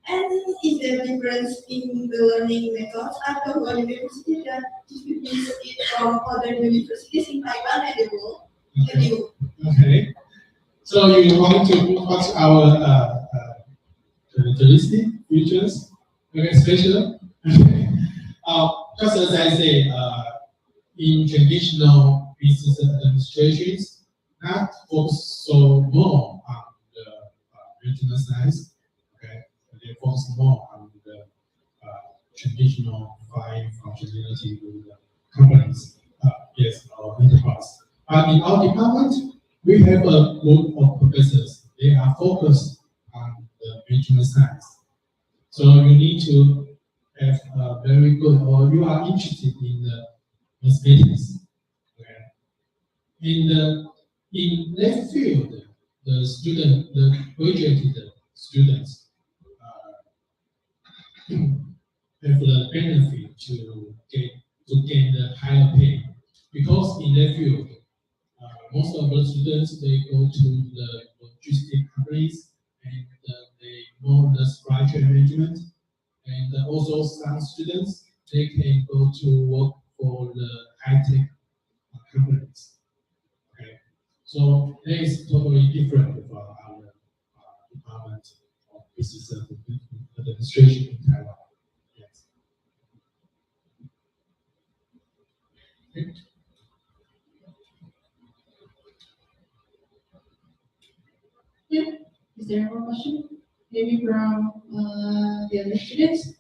And is there a difference in the learning methods at Tokyo University that distinguishes it from other universities in Taiwan and the world? Thank you. Okay. So you want to watch our characteristic features? Okay, special. Just as I say, in traditional business administrations, not focus so more on the regional size. Okay, they focus more on the traditional five functionality with the companies. Yes, our enterprise. But in our department, we have a group of professors. They are focused on the regional science. So you need to have a very good, or you are interested in the mathematics. Okay. In that field, the graduated students have the benefit to gain the higher pay, because in that field, most of the students, they go to the logistic companies, and they know the supply chain management, and also some students, they can go to work for the high-tech companies. Okay, so that is totally different from our department of business administration in Taiwan. Yes. Okay. Yeah. Is there more question? Maybe from the other students?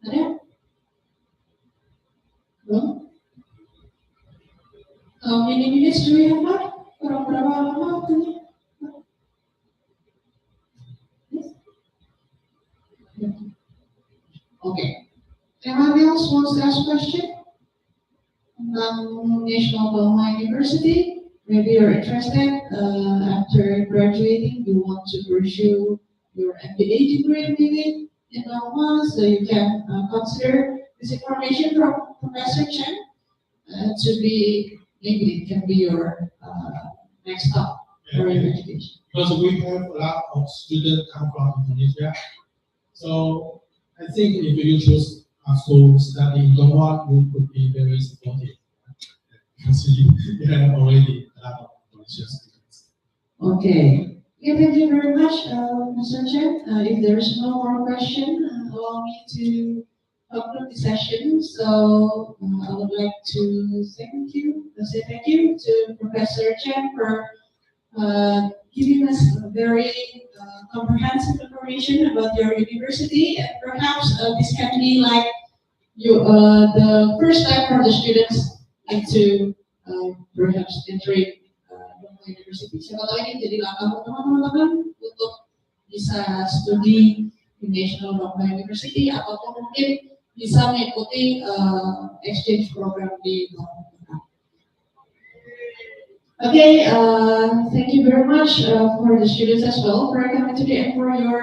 Ada? No? How many minutes do we have left? Kurang berapa lama waktunya? Yes? Okay. Anyone else wants to ask a question? National Belmont University. Maybe you're interested after graduating, you want to pursue your MBA degree maybe in Belmont, so you can consider this information from Professor Chen to be, maybe it can be your next stop for your education. Because we have a lot of students come from Indonesia, so I think if you choose to study in Dongwon, we could be very supportive. Because we have already a lot of Indonesian students. Okay. Okay, thank you very much, Mr. Chen. If there is no more question, allow me to conclude the session. So I would like to say thank you to Professor Chen for giving us a very comprehensive information about your university, and perhaps this can be like the first step for the students into perhaps entering university. Siapa tahu ini jadi langkah teman-teman untuk bisa studi di National Dongma University ataupun mungkin bisa mengikuti exchange program di Dongma. Okay, thank you very much for the students as well for coming today and for your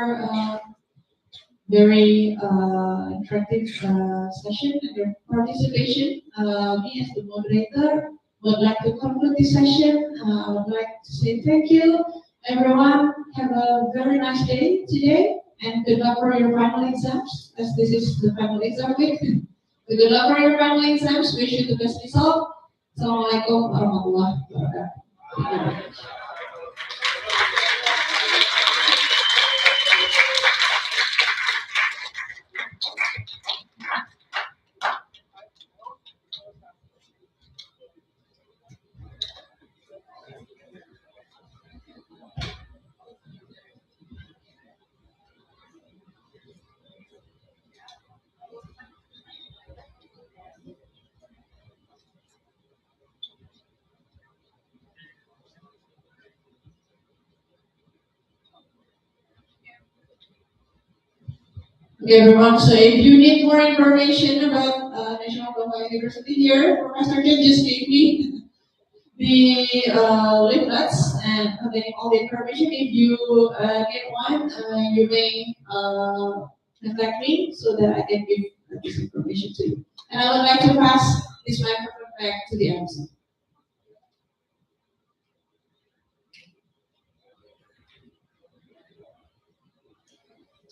very interactive session and your participation. Me as the moderator would like to conclude this session. I would like to say thank you, everyone. Have a very nice day today, and good luck for your final exams, as this is the final exam week. Good luck for your final exams. Wish you the best result. Assalamualaikum warahmatullahi wabarakatuh. Okay, everyone, so if you need more information about National Dongma University here, Professor Chen just gave me the leaflets and containing all the information. If you need one, you may contact me so that I can give this information to you. And I would like to pass this microphone back to the MC.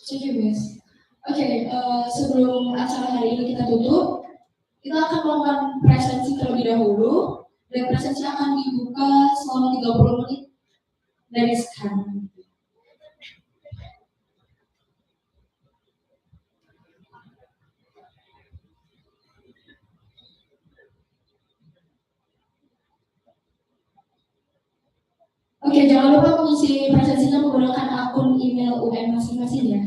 Thank you, guys. Oke, sebelum acara hari ini kita tutup, kita akan melakukan presensi terlebih dahulu, dan presensi akan dibuka selama 30 menit dari sekarang. Oke, jangan lupa mengisi presensinya menggunakan akun email UN masing-masing ya.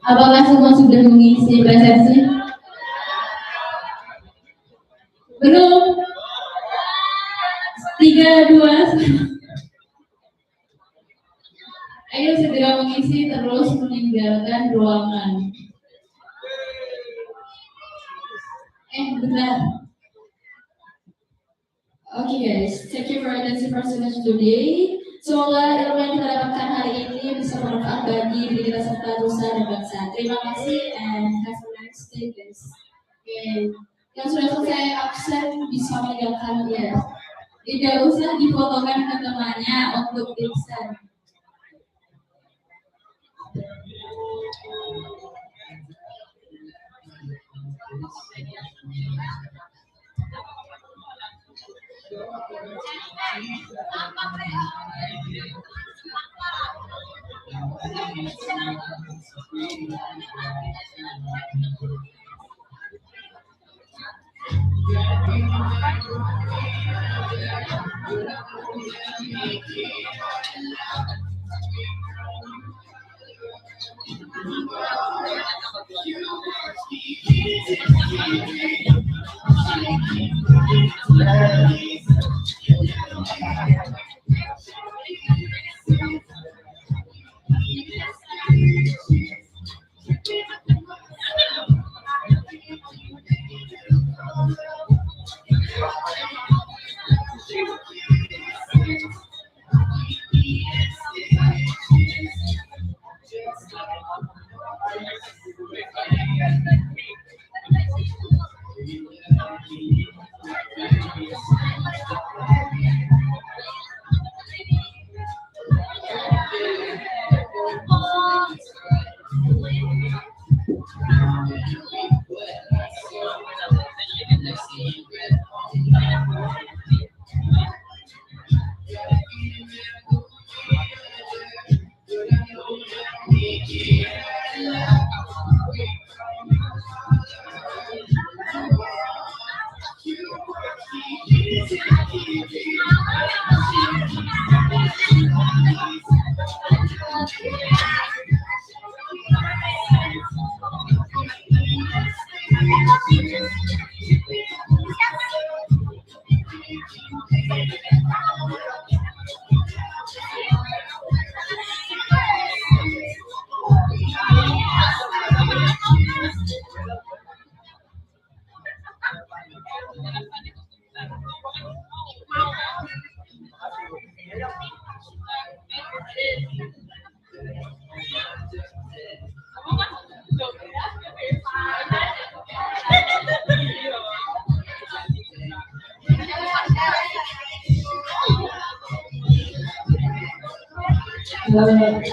Apakah semua sudah mengisi persepsi? Belum? 3, 2, 1. Ayo segera mengisi terus meninggalkan ruangan. Benar. Okay guys, thank you for attending participation today. Semoga ilmu yang kita dapatkan hari ini bisa bermanfaat bagi diri kita serta nusa dan bangsa. Terima kasih and have a nice day guys. Okay. Yang sudah selesai absen bisa meninggalkan ya. Tidak usah difotokan ke temannya untuk dipesan. Love it.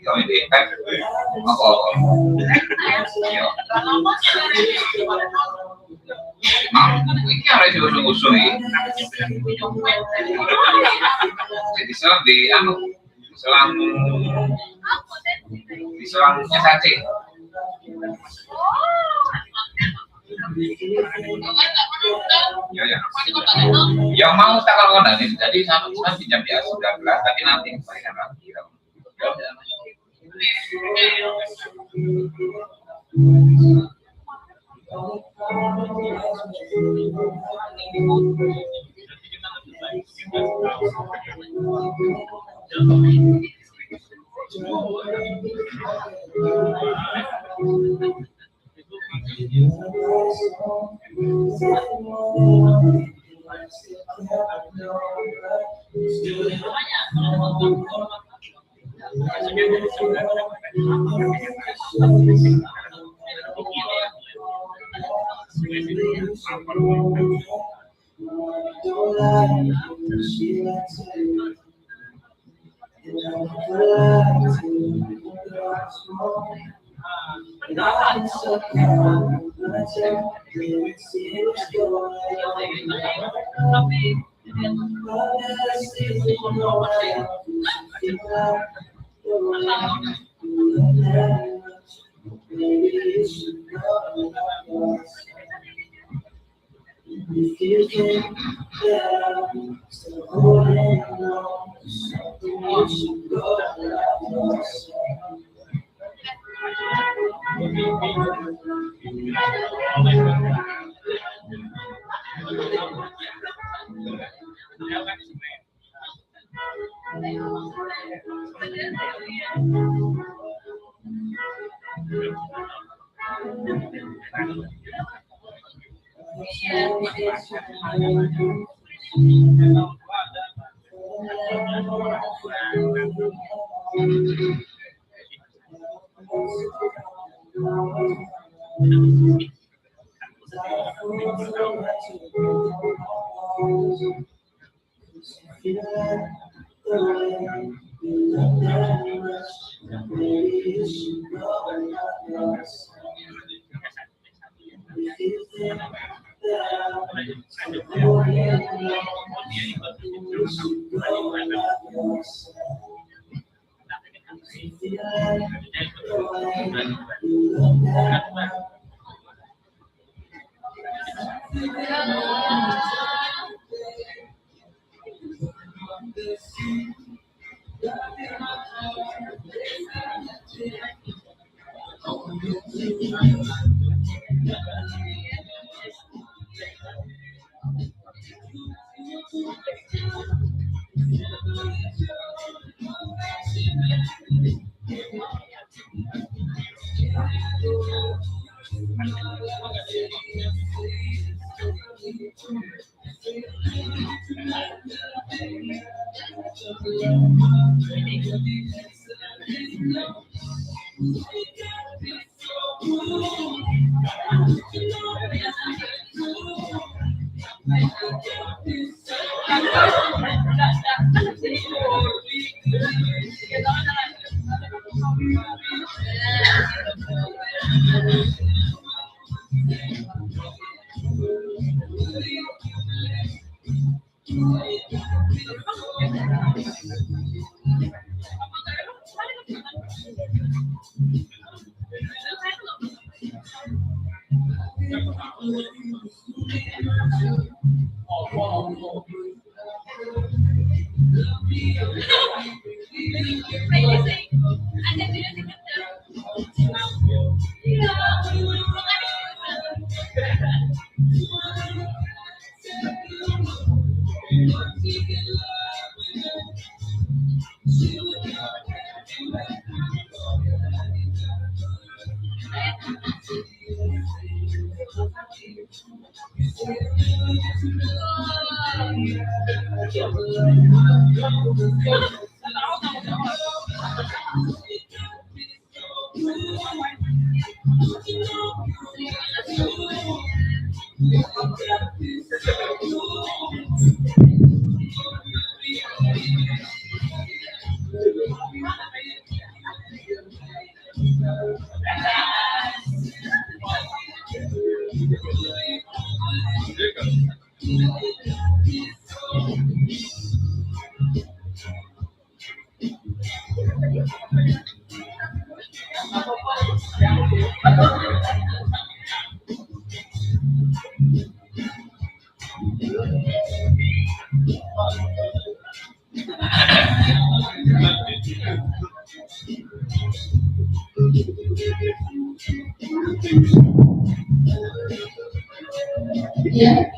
Io mi detto, ma poco. Ma che chiaro è quello che sono io? Jadi di anu selang SAC. Ya ya. Yang mau tak kalau nanti jadi saya pinjam dia 19 tapi nanti bayar lagi. Ya.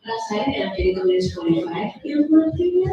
Rasanya yang jadi tulis qualified yang pentingnya.